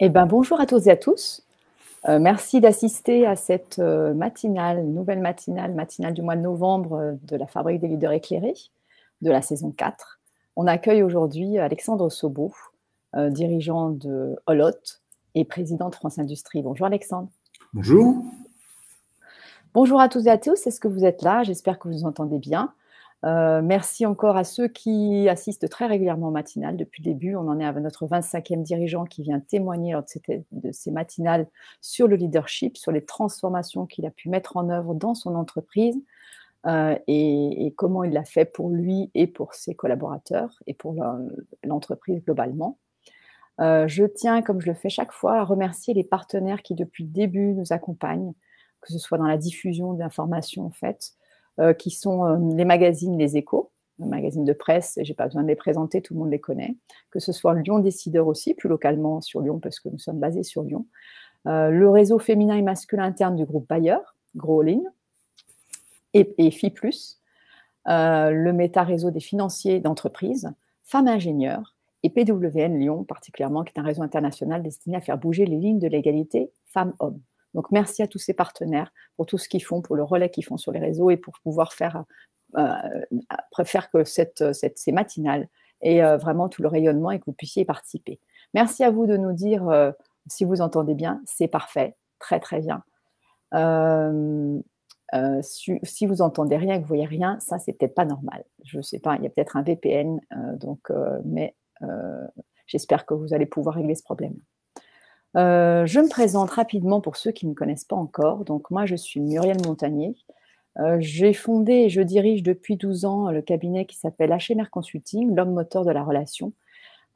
Eh ben, bonjour à toutes et à tous. Merci d'assister à cette matinale, nouvelle matinale du mois de novembre de la Fabrique des leaders éclairés de la saison 4. On accueille aujourd'hui Alexandre Sobo, dirigeant de Olot et président de France Industrie. Bonjour Alexandre. Bonjour. Bonjour à tous et à tous. Est-ce que vous êtes là? J'espère que vous entendez bien. Merci encore à ceux qui assistent très régulièrement aux matinales depuis le début. On en est à notre 25e dirigeant qui vient témoigner lors de ces matinales sur le leadership, sur les transformations qu'il a pu mettre en œuvre dans son entreprise et comment il l'a fait pour lui et pour ses collaborateurs et pour l'entreprise globalement. Je tiens, comme je le fais chaque fois, à remercier les partenaires qui depuis le début nous accompagnent, que ce soit dans la diffusion d'informations en fait, qui sont les magazines Les Échos, le magazine de presse, et je n'ai pas besoin de les présenter, tout le monde les connaît, que ce soit Lyon Décideur aussi, plus localement sur Lyon, parce que nous sommes basés sur Lyon, le réseau féminin et masculin interne du groupe Bayer, Gros All-in, et FI+, le méta-réseau des financiers d'entreprise, Femmes Ingénieurs, et PWN Lyon particulièrement, qui est un réseau international destiné à faire bouger les lignes de l'égalité femmes-hommes. Donc merci à tous ces partenaires pour tout ce qu'ils font, pour le relais qu'ils font sur les réseaux et pour pouvoir faire que ces matinales aient vraiment tout le rayonnement et que vous puissiez y participer. Merci à vous de nous dire si vous entendez bien, c'est parfait, très très bien. Si vous entendez rien et que vous voyez rien, ça c'est peut-être pas normal. Je ne sais pas, il y a peut-être un VPN, mais j'espère que vous allez pouvoir régler ce problème. Je me présente rapidement pour ceux qui ne me connaissent pas encore. Donc moi, je suis Muriel Montagnier. J'ai fondé et je dirige depuis 12 ans le cabinet qui s'appelle HMR Consulting, l'homme moteur de la relation.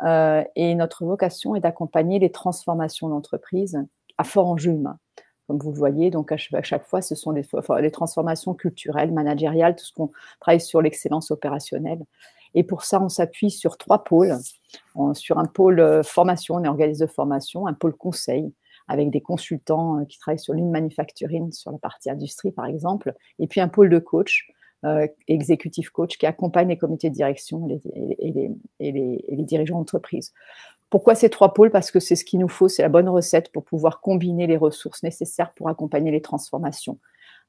Et notre vocation est d'accompagner les transformations d'entreprise à fort enjeu humain. Comme vous le voyez, donc à chaque fois, ce sont les transformations culturelles, managériales, tout ce qu'on travaille sur l'excellence opérationnelle. Et pour ça, on s'appuie sur 3 pôles. Sur un pôle formation, on est organisme de formation, un pôle conseil, avec des consultants qui travaillent sur lean manufacturing, sur la partie industrie par exemple, et puis un pôle de coach, executive coach, qui accompagne les comités de direction et les dirigeants d'entreprise. Pourquoi ces 3 pôles? Parce que c'est ce qu'il nous faut, c'est la bonne recette pour pouvoir combiner les ressources nécessaires pour accompagner les transformations.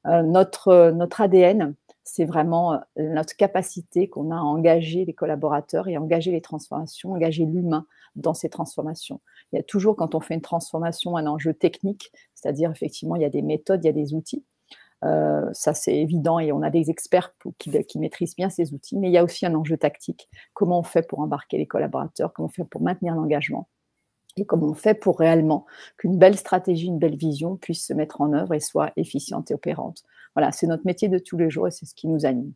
Notre ADN, c'est vraiment notre capacité qu'on a à engager les collaborateurs et engager les transformations, engager l'humain dans ces transformations. Il y a toujours, quand on fait une transformation, un enjeu technique, c'est-à-dire effectivement, il y a des méthodes, il y a des outils. Ça, c'est évident et on a des experts qui maîtrisent bien ces outils, mais il y a aussi un enjeu tactique. Comment on fait pour embarquer les collaborateurs? Comment on fait pour maintenir l'engagement? Et comment on fait pour réellement qu'une belle stratégie, une belle vision puisse se mettre en œuvre et soit efficiente et opérante? Voilà, c'est notre métier de tous les jours et c'est ce qui nous anime.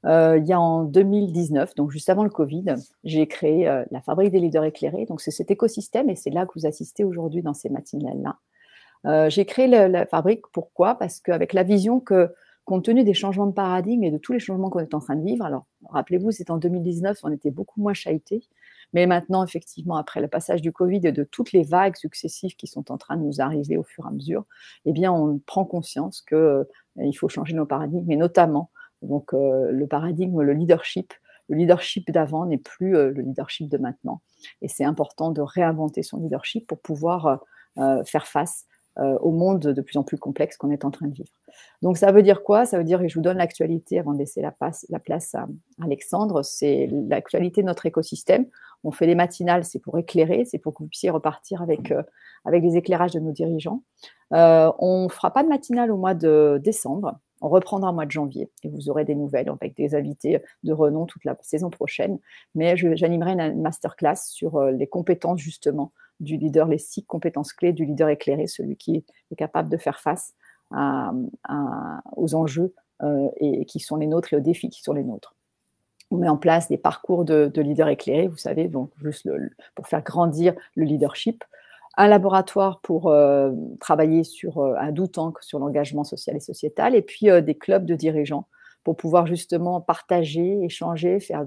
Il y a en 2019, donc juste avant le Covid, j'ai créé la Fabrique des leaders éclairés. Donc c'est cet écosystème et c'est là que vous assistez aujourd'hui dans ces matinales-là. J'ai créé la fabrique, pourquoi? Parce qu'avec la vision que, compte tenu des changements de paradigme et de tous les changements qu'on est en train de vivre, alors rappelez-vous, c'était en 2019, on était beaucoup moins chahutés, mais maintenant, effectivement, après le passage du Covid et de toutes les vagues successives qui sont en train de nous arriver au fur et à mesure, eh bien, on prend conscience qu'il faut changer nos paradigmes, et notamment donc, le paradigme, le leadership. Le leadership d'avant n'est plus le leadership de maintenant. Et c'est important de réinventer son leadership pour pouvoir faire face au monde de plus en plus complexe qu'on est en train de vivre. Donc ça veut dire quoi? Ça veut dire, et je vous donne l'actualité avant de laisser la place à Alexandre, c'est l'actualité de notre écosystème. On fait des matinales, c'est pour éclairer, c'est pour que vous puissiez repartir avec les éclairages de nos dirigeants. On ne fera pas de matinale au mois de décembre, on reprendra au mois de janvier et vous aurez des nouvelles avec des invités de renom toute la saison prochaine. Mais j'animerai une masterclass sur les compétences justement du leader, les 6 compétences clés du leader éclairé, celui qui est capable de faire face aux enjeux et qui sont les nôtres et aux défis qui sont les nôtres. On met en place des parcours de leader éclairé, vous savez, donc juste pour faire grandir le leadership. Un laboratoire pour travailler à 12 tanks sur l'engagement social et sociétal, et puis des clubs de dirigeants pour pouvoir justement partager, échanger, faire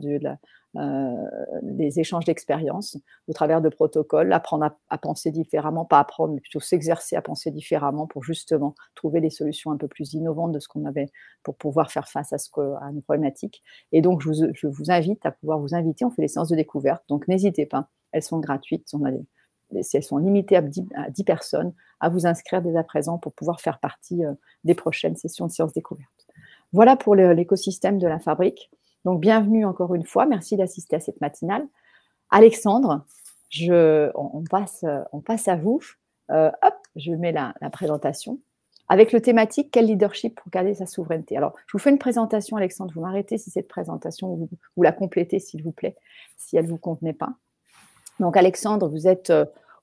des échanges d'expériences au travers de protocoles, apprendre à penser différemment, pas apprendre, mais plutôt s'exercer à penser différemment pour justement trouver des solutions un peu plus innovantes de ce qu'on avait pour pouvoir faire face à nos problématiques. Et donc, je vous invite à pouvoir vous inviter, on fait des séances de découverte, donc n'hésitez pas, elles sont gratuites, si elles sont limitées à 10 personnes, à vous inscrire dès à présent pour pouvoir faire partie des prochaines sessions de sciences découvertes. Voilà pour l'écosystème de la fabrique. Donc, bienvenue encore une fois. Merci d'assister à cette matinale. Alexandre, on passe à vous. Hop, je mets la présentation. Avec le thématique « Quel leadership pour garder sa souveraineté ?» Alors, je vous fais une présentation, Alexandre. Vous m'arrêtez si cette présentation, vous la complétez, s'il vous plaît, si elle ne vous convenait pas. Donc, Alexandre, vous êtes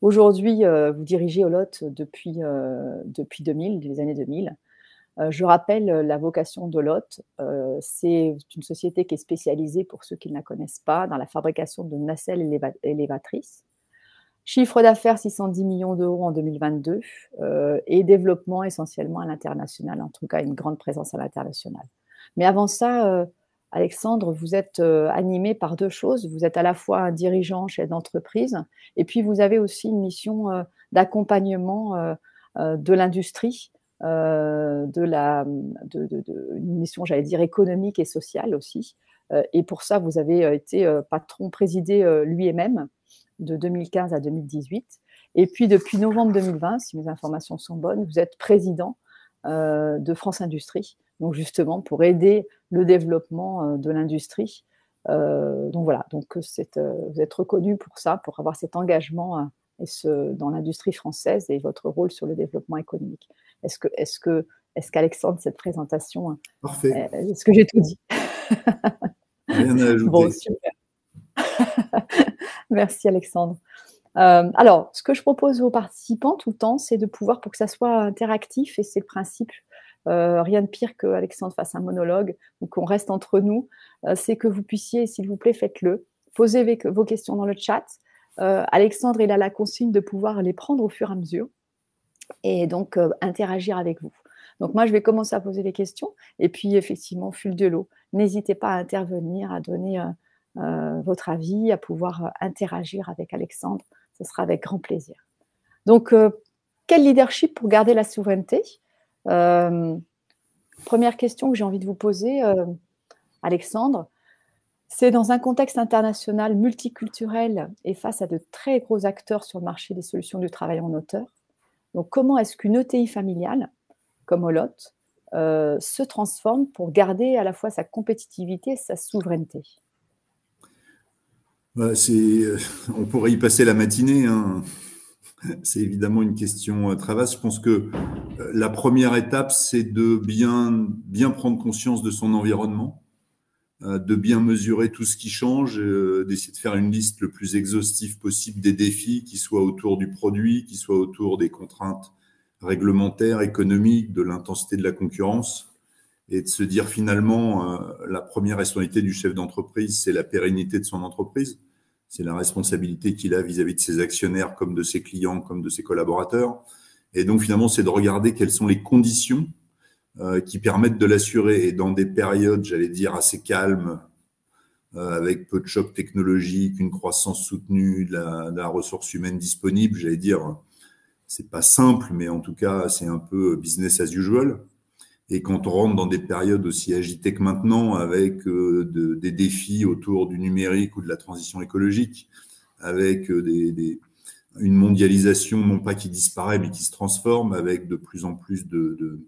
aujourd'hui, vous dirigez Olotte depuis 2000, les années 2000. Je rappelle la vocation d'Olotte. C'est une société qui est spécialisée, pour ceux qui ne la connaissent pas, dans la fabrication de nacelles élévatrices. Chiffre d'affaires 610 millions d'euros en 2022 et développement essentiellement à l'international, en tout cas une grande présence à l'international. Mais avant ça, Alexandre, vous êtes animé par deux choses. Vous êtes à la fois un dirigeant, chef d'entreprise, et puis vous avez aussi une mission d'accompagnement de l'industrie, une mission, j'allais dire, économique et sociale aussi. Et pour ça, vous avez été patron, présidé lui-même, de 2015 à 2018. Et puis, depuis novembre 2020, si mes informations sont bonnes, vous êtes président de France Industrie, donc justement pour aider le développement de l'industrie. Donc voilà, donc vous êtes reconnu pour ça, pour avoir cet engagement dans l'industrie française et votre rôle sur le développement économique. Est-ce qu'Alexandre, cette présentation, parfait. Est-ce que j'ai tout dit? Rien à ajouter. Bon, super. Merci Alexandre. Alors, ce que je propose aux participants tout le temps, c'est de pouvoir, pour que ça soit interactif, et c'est le principe, rien de pire qu'Alexandre fasse un monologue ou qu'on reste entre nous, c'est que vous puissiez, s'il vous plaît, faites-le, posez vos questions dans le chat. Alexandre, il a la consigne de pouvoir les prendre au fur et à mesure et donc interagir avec vous. Donc moi, je vais commencer à poser les questions et puis effectivement, au fil de l'eau, n'hésitez pas à intervenir, à donner votre avis, à pouvoir interagir avec Alexandre. Ce sera avec grand plaisir. Donc, quel leadership pour garder la souveraineté? Première question que j'ai envie de vous poser, Alexandre, c'est dans un contexte international multiculturel et face à de très gros acteurs sur le marché des solutions du travail en hauteur. Donc, comment est-ce qu'une ETI familiale, comme Olotte, se transforme pour garder à la fois sa compétitivité et sa souveraineté? On pourrait y passer la matinée, hein. C'est évidemment une question très vaste. Je pense que la première étape, c'est de bien prendre conscience de son environnement, de bien mesurer tout ce qui change, d'essayer de faire une liste le plus exhaustive possible des défis, qui soient autour du produit, qui soient autour des contraintes réglementaires, économiques, de l'intensité de la concurrence, et de se dire finalement, la première responsabilité du chef d'entreprise, c'est la pérennité de son entreprise. C'est la responsabilité qu'il a vis-à-vis de ses actionnaires, comme de ses clients, comme de ses collaborateurs. Et donc, finalement, c'est de regarder quelles sont les conditions qui permettent de l'assurer. Et dans des périodes, j'allais dire, assez calmes, avec peu de chocs technologiques, une croissance soutenue, de la ressource humaine disponible, j'allais dire, c'est pas simple, mais en tout cas, c'est un peu business as usual. Et quand on rentre dans des périodes aussi agitées que maintenant, avec des défis autour du numérique ou de la transition écologique, avec une mondialisation non pas qui disparaît, mais qui se transforme, avec de plus en plus de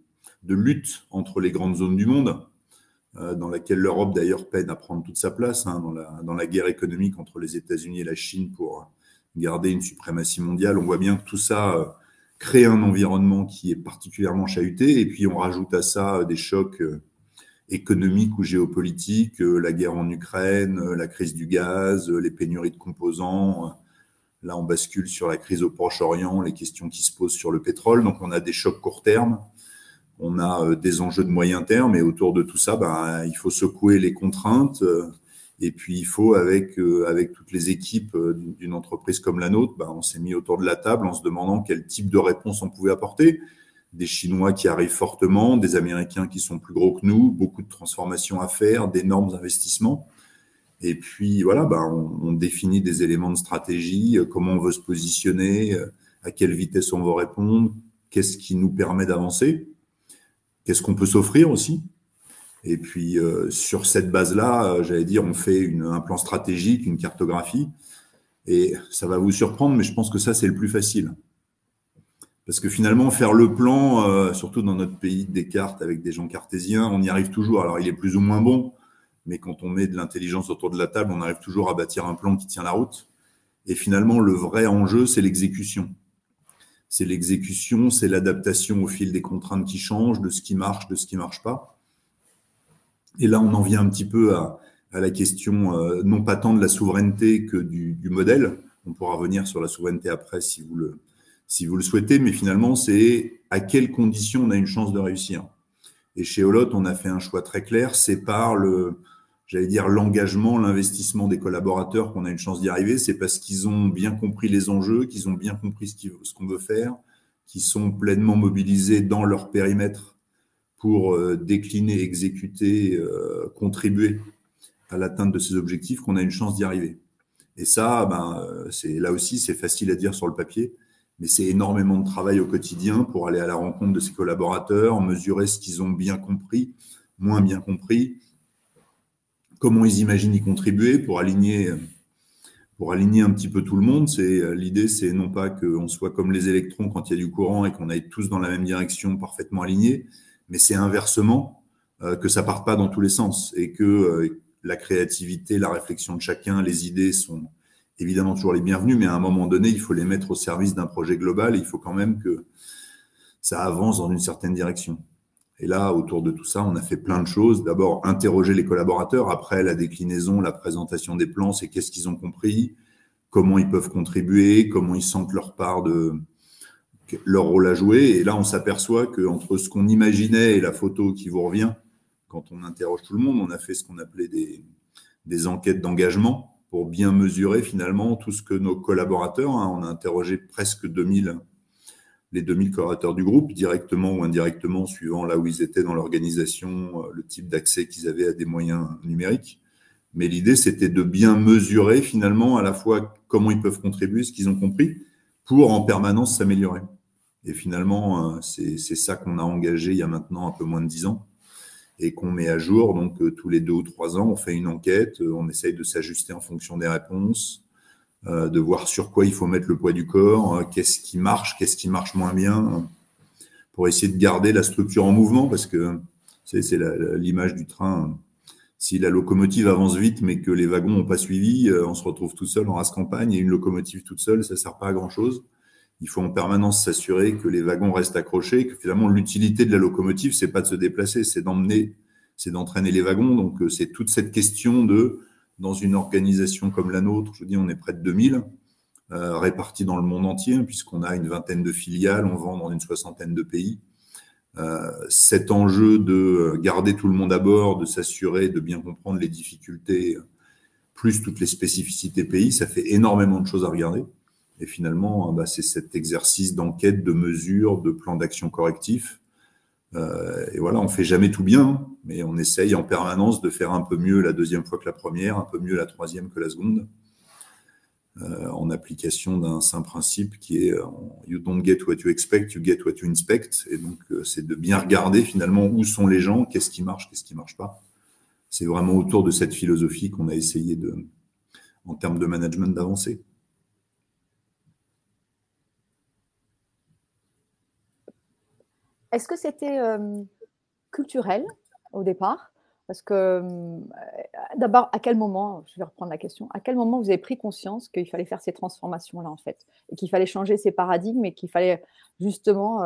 lutte entre les grandes zones du monde, dans laquelle l'Europe d'ailleurs peine à prendre toute sa place, hein, dans la guerre économique entre les États-Unis et la Chine pour garder une suprématie mondiale. On voit bien que tout ça crée un environnement qui est particulièrement chahuté, et puis on rajoute à ça des chocs économiques ou géopolitiques, la guerre en Ukraine, la crise du gaz, les pénuries de composants. Là, on bascule sur la crise au Proche-Orient, les questions qui se posent sur le pétrole. Donc, on a des chocs court terme, on a des enjeux de moyen terme, et autour de tout ça, il faut secouer les contraintes. Et puis, il faut, avec toutes les équipes d'une entreprise comme la nôtre, on s'est mis autour de la table en se demandant quel type de réponse on pouvait apporter. Des Chinois qui arrivent fortement, des Américains qui sont plus gros que nous, beaucoup de transformations à faire, d'énormes investissements. Et puis, voilà, on définit des éléments de stratégie, comment on veut se positionner, à quelle vitesse on veut répondre, qu'est-ce qui nous permet d'avancer, qu'est-ce qu'on peut s'offrir aussi. Et puis, sur cette base-là, j'allais dire, on fait un plan stratégique, une cartographie, Et ça va vous surprendre, mais je pense que ça, c'est le plus facile. Parce que finalement, faire le plan, surtout dans notre pays de Descartes avec des gens cartésiens, on y arrive toujours. Alors, il est plus ou moins bon, mais quand on met de l'intelligence autour de la table, on arrive toujours à bâtir un plan qui tient la route. Et finalement, le vrai enjeu, c'est l'exécution. C'est l'exécution, c'est l'adaptation au fil des contraintes qui changent, de ce qui marche, de ce qui marche pas. Et là, on en vient un petit peu à la question, non pas tant de la souveraineté que du modèle. On pourra revenir sur la souveraineté après si vous le souhaitez, mais finalement, c'est à quelles conditions on a une chance de réussir. Et chez Olot, on a fait un choix très clair, c'est par l'engagement, l'investissement des collaborateurs qu'on a une chance d'y arriver. C'est parce qu'ils ont bien compris les enjeux, qu'ils ont bien compris ce qu'on veut faire, qu'ils sont pleinement mobilisés dans leur périmètre pour décliner, exécuter, contribuer à l'atteinte de ces objectifs, qu'on a une chance d'y arriver. Et ça, là aussi, c'est facile à dire sur le papier, mais c'est énormément de travail au quotidien pour aller à la rencontre de ces collaborateurs, mesurer ce qu'ils ont bien compris, moins bien compris, comment ils imaginent y contribuer pour aligner un petit peu tout le monde. L'idée, c'est non pas qu'on soit comme les électrons quand il y a du courant et qu'on aille tous dans la même direction parfaitement alignés, mais c'est inversement, que ça parte pas dans tous les sens et que la créativité, la réflexion de chacun, les idées sont évidemment toujours les bienvenues, mais à un moment donné, il faut les mettre au service d'un projet global et il faut quand même que ça avance dans une certaine direction. Et là, autour de tout ça, on a fait plein de choses. D'abord, interroger les collaborateurs. Après, la déclinaison, la présentation des plans, c'est qu'est-ce qu'ils ont compris, comment ils peuvent contribuer, comment ils sentent leur rôle à jouer. Et là, on s'aperçoit qu'entre ce qu'on imaginait et la photo qui vous revient, quand on interroge tout le monde, on a fait ce qu'on appelait des enquêtes d'engagement pour bien mesurer finalement tout ce que nos collaborateurs, on a interrogé presque les 2000 collaborateurs du groupe, directement ou indirectement, suivant là où ils étaient dans l'organisation, le type d'accès qu'ils avaient à des moyens numériques. Mais l'idée, c'était de bien mesurer finalement à la fois comment ils peuvent contribuer, ce qu'ils ont compris, pour en permanence s'améliorer. Et finalement, c'est ça qu'on a engagé il y a maintenant un peu moins de 10 ans et qu'on met à jour. Donc, tous les 2 ou 3 ans, on fait une enquête, on essaye de s'ajuster en fonction des réponses, de voir sur quoi il faut mettre le poids du corps, qu'est-ce qui marche moins bien, pour essayer de garder la structure en mouvement, parce que c'est l'image du train. Si la locomotive avance vite, mais que les wagons n'ont pas suivi, on se retrouve tout seul en race campagne, et une locomotive toute seule, ça ne sert pas à grand-chose. Il faut en permanence s'assurer que les wagons restent accrochés, que finalement l'utilité de la locomotive, c'est pas de se déplacer, c'est d'entraîner les wagons. Donc c'est toute cette question dans une organisation comme la nôtre, je vous dis, on est près de 2000, répartis dans le monde entier, puisqu'on a une vingtaine de filiales, on vend dans une soixantaine de pays. Cet enjeu de garder tout le monde à bord, de s'assurer de bien comprendre les difficultés, plus toutes les spécificités pays, ça fait énormément de choses à regarder. Et finalement, c'est cet exercice d'enquête, de mesure, de plan d'action correctif. Et voilà, on fait jamais tout bien, mais on essaye en permanence de faire un peu mieux la deuxième fois que la première, un peu mieux la troisième que la seconde, en application d'un simple principe qui est you don't get what you expect, you get what you inspect. Et donc, c'est de bien regarder finalement où sont les gens, qu'est-ce qui marche pas. C'est vraiment autour de cette philosophie qu'on a essayé en termes de management, d'avancer. Est-ce que c'était culturel au départ? Parce que d'abord, à quel moment, je vais reprendre la question, à quel moment vous avez pris conscience qu'il fallait faire ces transformations-là en fait, et qu'il fallait changer ces paradigmes et qu'il fallait justement,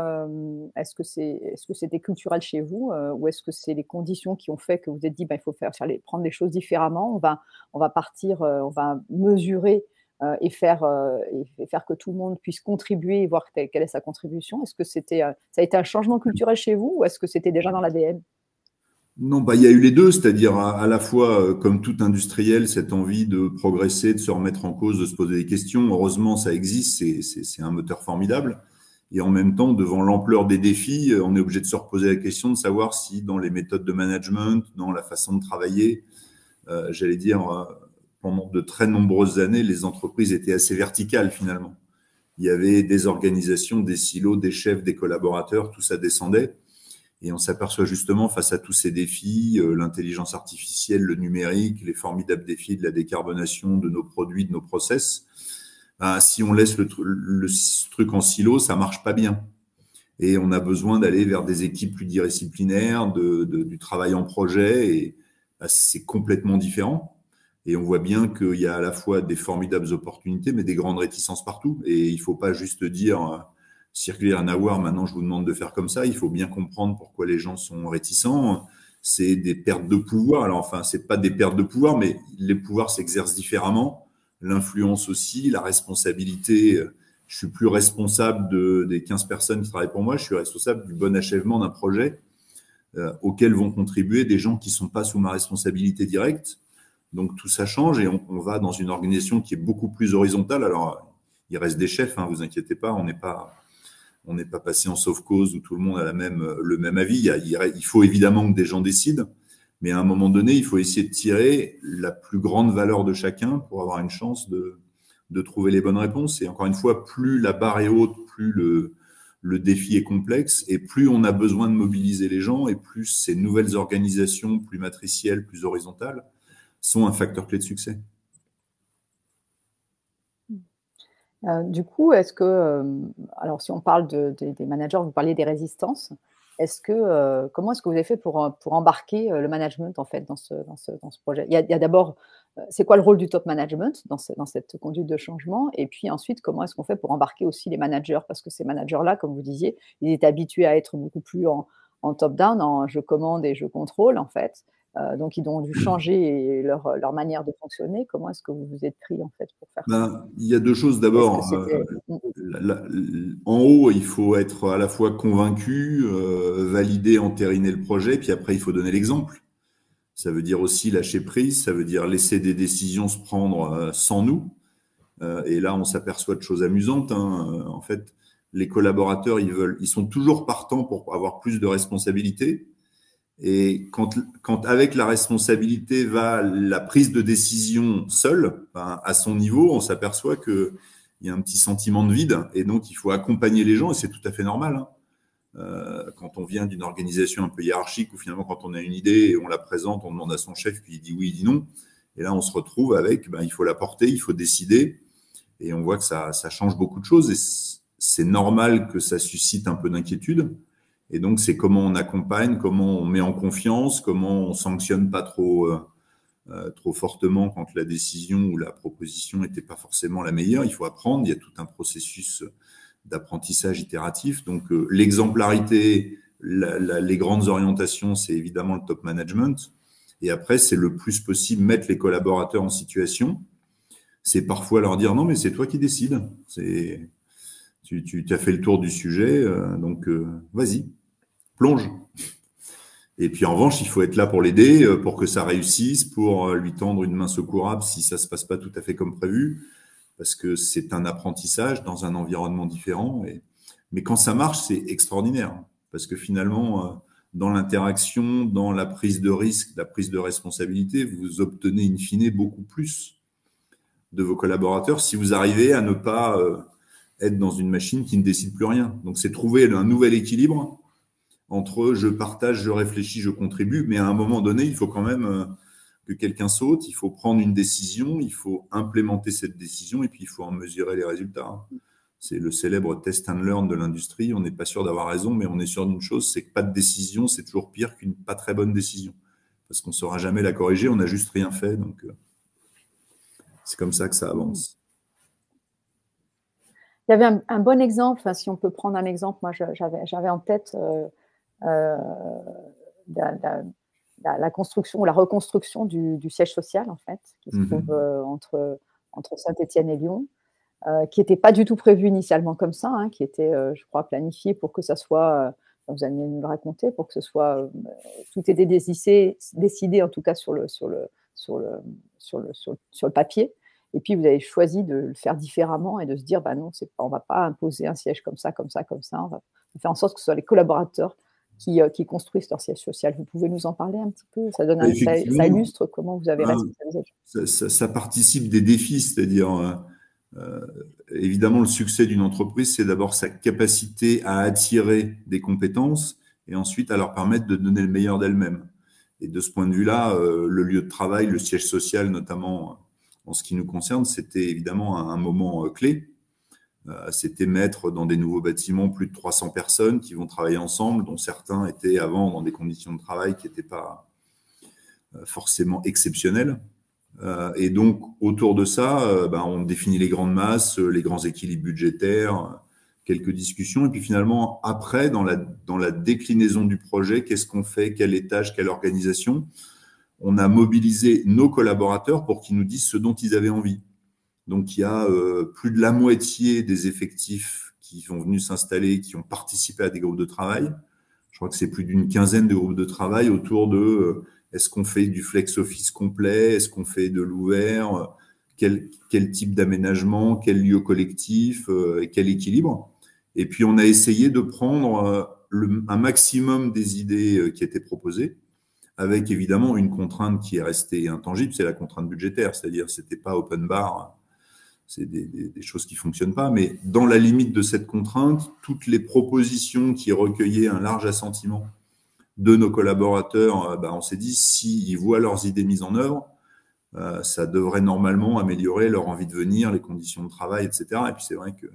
est-ce que c'était culturel chez vous, ou est-ce que c'est les conditions qui ont fait que vous vous êtes dit, il faut prendre les choses différemment, on va partir, on va mesurer et faire que tout le monde puisse contribuer et voir quelle est sa contribution. Est-ce que ça a été un changement culturel chez vous ou est-ce que c'était déjà dans l'ADN? Non, il y a eu les deux, c'est-à-dire à la fois, comme tout industriel, cette envie de progresser, de se remettre en cause, de se poser des questions. Heureusement, ça existe, c'est un moteur formidable. Et en même temps, devant l'ampleur des défis, on est obligé de se reposer la question de savoir si dans les méthodes de management, dans la façon de travailler, j'allais dire, pendant de très nombreuses années, les entreprises étaient assez verticales finalement. Il y avait des organisations, des silos, des chefs, des collaborateurs, tout ça descendait. Et on s'aperçoit justement face à tous ces défis, l'intelligence artificielle, le numérique, les formidables défis de la décarbonation de nos produits, de nos process, ben, si on laisse le truc en silo, ça marche pas bien. Et on a besoin d'aller vers des équipes pluridisciplinaires, du travail en projet, et ben, c'est complètement différent. Et on voit bien qu'il y a à la fois des formidables opportunités, mais des grandes réticences partout. Et il faut pas juste dire circuler un hour, maintenant je vous demande de faire comme ça. Il faut bien comprendre pourquoi les gens sont réticents. C'est des pertes de pouvoir. Alors enfin, c'est pas des pertes de pouvoir, mais les pouvoirs s'exercent différemment. L'influence aussi, la responsabilité. Je suis plus responsable des 15 personnes qui travaillent pour moi. Je suis responsable du bon achèvement d'un projet auquel vont contribuer des gens qui sont pas sous ma responsabilité directe. Donc tout ça change et on va dans une organisation qui est beaucoup plus horizontale. Alors il reste des chefs, hein, vous inquiétez pas, on n'est pas passé en sauf cause où tout le monde a le même avis. Il faut évidemment que des gens décident, mais à un moment donné, il faut essayer de tirer la plus grande valeur de chacun pour avoir une chance de trouver les bonnes réponses. Et encore une fois, plus la barre est haute, plus le défi est complexe, et plus on a besoin de mobiliser les gens, et plus ces nouvelles organisations, plus matricielles, plus horizontales, sont un facteur clé de succès. Du coup, est-ce que, alors si on parle des managers, vous parliez des résistances, comment est-ce que vous avez fait pour embarquer le management en fait dans ce projet? Il y a d'abord, c'est quoi le rôle du top management dans cette conduite de changement? Et puis ensuite, comment est-ce qu'on fait pour embarquer aussi les managers? Parce que ces managers-là, comme vous disiez, ils étaient habitués à être beaucoup plus en top-down, en je commande et je contrôle en fait. Donc ils ont dû changer leur manière de fonctionner. Comment est-ce que vous vous êtes pris en fait pour faire ça? Ben, il y a deux choses. Est-ce que D'abord, c'était en haut, il faut être à la fois convaincu, valider, entériner le projet, puis après, il faut donner l'exemple. Ça veut dire aussi lâcher prise, ça veut dire laisser des décisions se prendre sans nous. Et là, on s'aperçoit de choses amusantes, hein. En fait, les collaborateurs, ils sont toujours partants pour avoir plus de responsabilités. Et quand avec la responsabilité va la prise de décision seule, ben, à son niveau, on s'aperçoit qu'il y a un petit sentiment de vide. Et donc, il faut accompagner les gens, et c'est tout à fait normal, hein. Quand on vient d'une organisation un peu hiérarchique, où finalement, quand on a une idée et on la présente, on demande à son chef, puis il dit oui, il dit non. Et là, on se retrouve avec, ben, il faut la porter, il faut décider. Et on voit que ça change beaucoup de choses. Et c'est normal que ça suscite un peu d'inquiétude. Et donc, c'est comment on accompagne, comment on met en confiance, comment on sanctionne pas trop fortement quand la décision ou la proposition n'était pas forcément la meilleure. Il faut apprendre. Il y a tout un processus d'apprentissage itératif. Donc, l'exemplarité, les grandes orientations, c'est évidemment le top management. Et après, c'est le plus possible mettre les collaborateurs en situation. C'est parfois leur dire non, mais c'est toi qui décides. Tu as fait le tour du sujet, donc vas-y, plonge. Et puis en revanche, il faut être là pour l'aider, pour que ça réussisse, pour lui tendre une main secourable si ça se passe pas tout à fait comme prévu, parce que c'est un apprentissage dans un environnement différent. Mais quand ça marche, c'est extraordinaire, parce que finalement, dans l'interaction, dans la prise de risque, la prise de responsabilité, vous obtenez in fine beaucoup plus de vos collaborateurs si vous arrivez à ne pas être dans une machine qui ne décide plus rien. Donc, c'est trouver un nouvel équilibre entre je partage, je réfléchis, je contribue, mais à un moment donné, il faut quand même que quelqu'un saute, il faut prendre une décision, il faut implémenter cette décision et puis il faut en mesurer les résultats. C'est le célèbre test and learn de l'industrie. On n'est pas sûr d'avoir raison, mais on est sûr d'une chose, c'est que pas de décision, c'est toujours pire qu'une pas très bonne décision. Parce qu'on ne saura jamais la corriger, on n'a juste rien fait. Donc, c'est comme ça que ça avance. Il y avait un bon exemple, enfin, si on peut prendre un exemple, moi j'avais en tête la construction ou la reconstruction du siège social, en fait, qui se trouve entre Saint-Étienne et Lyon, qui n'était pas du tout prévu initialement comme ça, hein, qui était, je crois, planifié pour que ça soit, vous allez nous le raconter, pour que ce soit, tout était décidé en tout cas sur le papier. Et puis vous avez choisi de le faire différemment et de se dire, bah non, on ne va pas imposer un siège comme ça, comme ça, comme ça. On va faire en sorte que ce soit les collaborateurs qui construisent leur siège social. Vous pouvez nous en parler un petit peu? Ça illustre comment vous avez responsabilisé. Ça participe des défis, c'est-à-dire, évidemment, le succès d'une entreprise, c'est d'abord sa capacité à attirer des compétences et ensuite à leur permettre de donner le meilleur d'elles-mêmes. Et de ce point de vue-là, le lieu de travail, le siège social notamment, en ce qui nous concerne, c'était évidemment un moment clé. C'était mettre dans des nouveaux bâtiments plus de 300 personnes qui vont travailler ensemble, dont certains étaient avant dans des conditions de travail qui n'étaient pas forcément exceptionnelles. Et donc, autour de ça, on définit les grandes masses, les grands équilibres budgétaires, quelques discussions. Et puis finalement, après, dans la déclinaison du projet, qu'est-ce qu'on fait, quel étage, quelle organisation, on a mobilisé nos collaborateurs pour qu'ils nous disent ce dont ils avaient envie. Donc, il y a plus de la moitié des effectifs qui sont venus s'installer, qui ont participé à des groupes de travail. Je crois que c'est plus d'une quinzaine de groupes de travail autour de est-ce qu'on fait du flex office complet, est-ce qu'on fait de l'ouvert, quel type d'aménagement, quel lieu collectif, quel équilibre. Et puis, on a essayé de prendre un maximum des idées qui étaient proposées, avec évidemment une contrainte qui est restée intangible, c'est la contrainte budgétaire, c'est-à-dire c'était pas open bar, c'est des choses qui fonctionnent pas, mais dans la limite de cette contrainte, toutes les propositions qui recueillaient un large assentiment de nos collaborateurs, on s'est dit, s'ils voient leurs idées mises en œuvre, ça devrait normalement améliorer leur envie de venir, les conditions de travail, etc. Et puis c'est vrai que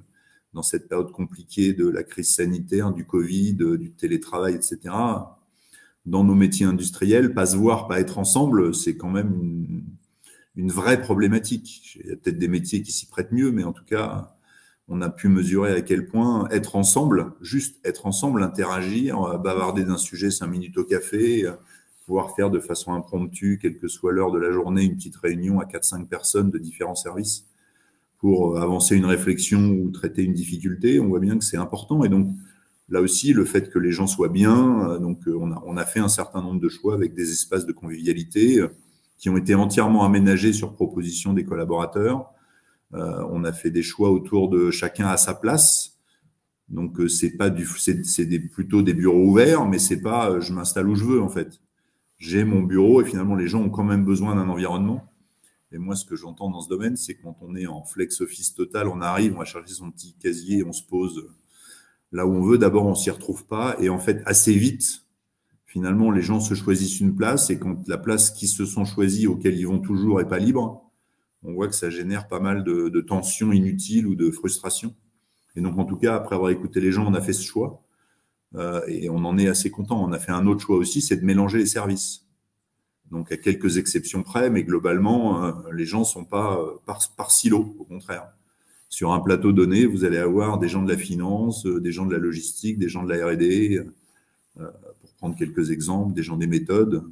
dans cette période compliquée de la crise sanitaire, du Covid, du télétravail, etc., dans nos métiers industriels, pas se voir, pas être ensemble, c'est quand même une vraie problématique. Il y a peut-être des métiers qui s'y prêtent mieux, mais en tout cas, on a pu mesurer à quel point être ensemble, juste être ensemble, interagir, bavarder d'un sujet 5 minutes au café, pouvoir faire de façon impromptue, quelle que soit l'heure de la journée, une petite réunion à 4-5 personnes de différents services pour avancer une réflexion ou traiter une difficulté, on voit bien que c'est important. Et donc, là aussi, le fait que les gens soient bien, donc on a fait un certain nombre de choix avec des espaces de convivialité qui ont été entièrement aménagés sur proposition des collaborateurs. On a fait des choix autour de chacun à sa place. Donc c'est plutôt des bureaux ouverts, mais c'est pas je m'installe où je veux en fait. J'ai mon bureau et finalement les gens ont quand même besoin d'un environnement. Et moi, ce que j'entends dans ce domaine, c'est que quand on est en flex office total, on arrive, on va chercher son petit casier, on se pose là où on veut. D'abord, on s'y retrouve pas et en fait assez vite, finalement, les gens se choisissent une place et quand la place qu'ils se sont choisis, auquel ils vont toujours, est pas libre, on voit que ça génère pas mal de tensions inutiles ou de frustrations. Et donc, en tout cas, après avoir écouté les gens, on a fait ce choix et on en est assez content. On a fait un autre choix aussi, c'est de mélanger les services. Donc, à quelques exceptions près, mais globalement, les gens sont pas par silo, au contraire. Sur un plateau donné, vous allez avoir des gens de la finance, des gens de la logistique, des gens de la R&D, pour prendre quelques exemples, des gens des méthodes,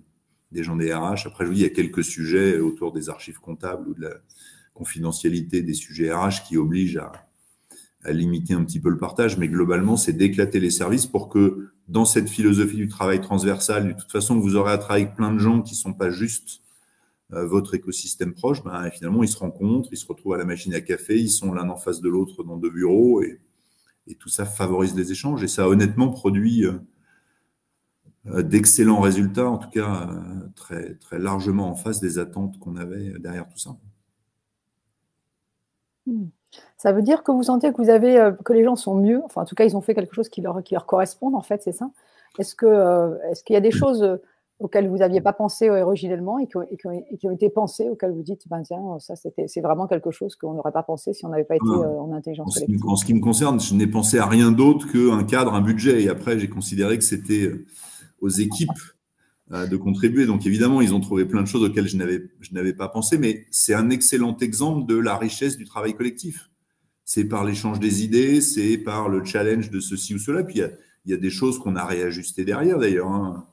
des gens des RH. Après, je vous dis, il y a quelques sujets autour des archives comptables ou de la confidentialité des sujets RH qui obligent à limiter un petit peu le partage, mais globalement, c'est d'éclater les services pour que dans cette philosophie du travail transversal, de toute façon, vous aurez à travailler avec plein de gens qui ne sont pas juste votre écosystème proche, finalement, ils se rencontrent, ils se retrouvent à la machine à café, ils sont l'un en face de l'autre dans 2 bureaux et tout ça favorise les échanges et ça a honnêtement produit d'excellents résultats, en tout cas très, très largement en face des attentes qu'on avait derrière tout ça. Ça veut dire que vous sentez que vous avez que les gens sont mieux, enfin en tout cas ils ont fait quelque chose qui leur corresponde en fait, c'est ça? Est-ce qu'il y a des choses auxquelles vous n'aviez pas pensé originellement et qui ont été pensées, auxquelles vous dites ben tiens ça c'est vraiment quelque chose qu'on n'aurait pas pensé si on n'avait pas été en intelligence collective? En ce qui me concerne, je n'ai pensé à rien d'autre qu'un cadre, un budget et après j'ai considéré que c'était aux équipes de contribuer. Donc évidemment, ils ont trouvé plein de choses auxquelles je n'avais pas pensé, mais c'est un excellent exemple de la richesse du travail collectif. C'est par l'échange des idées, c'est par le challenge de ceci ou cela. Puis il y a des choses qu'on a réajustées derrière d'ailleurs. Hein.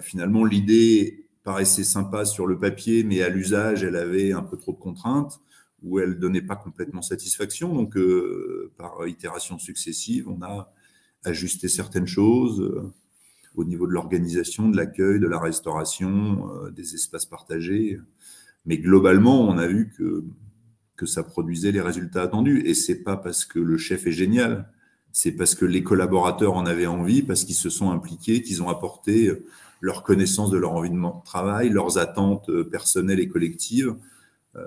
Finalement, l'idée paraissait sympa sur le papier, mais à l'usage, elle avait un peu trop de contraintes ou elle donnait pas complètement satisfaction. Donc, par itération successive, on a ajusté certaines choses au niveau de l'organisation, de l'accueil, de la restauration, des espaces partagés. Mais globalement, on a vu que ça produisait les résultats attendus. Et c'est pas parce que le chef est génial, c'est parce que les collaborateurs en avaient envie, parce qu'ils se sont impliqués, qu'ils ont apporté leur connaissance de leur environnement de travail, leurs attentes personnelles et collectives,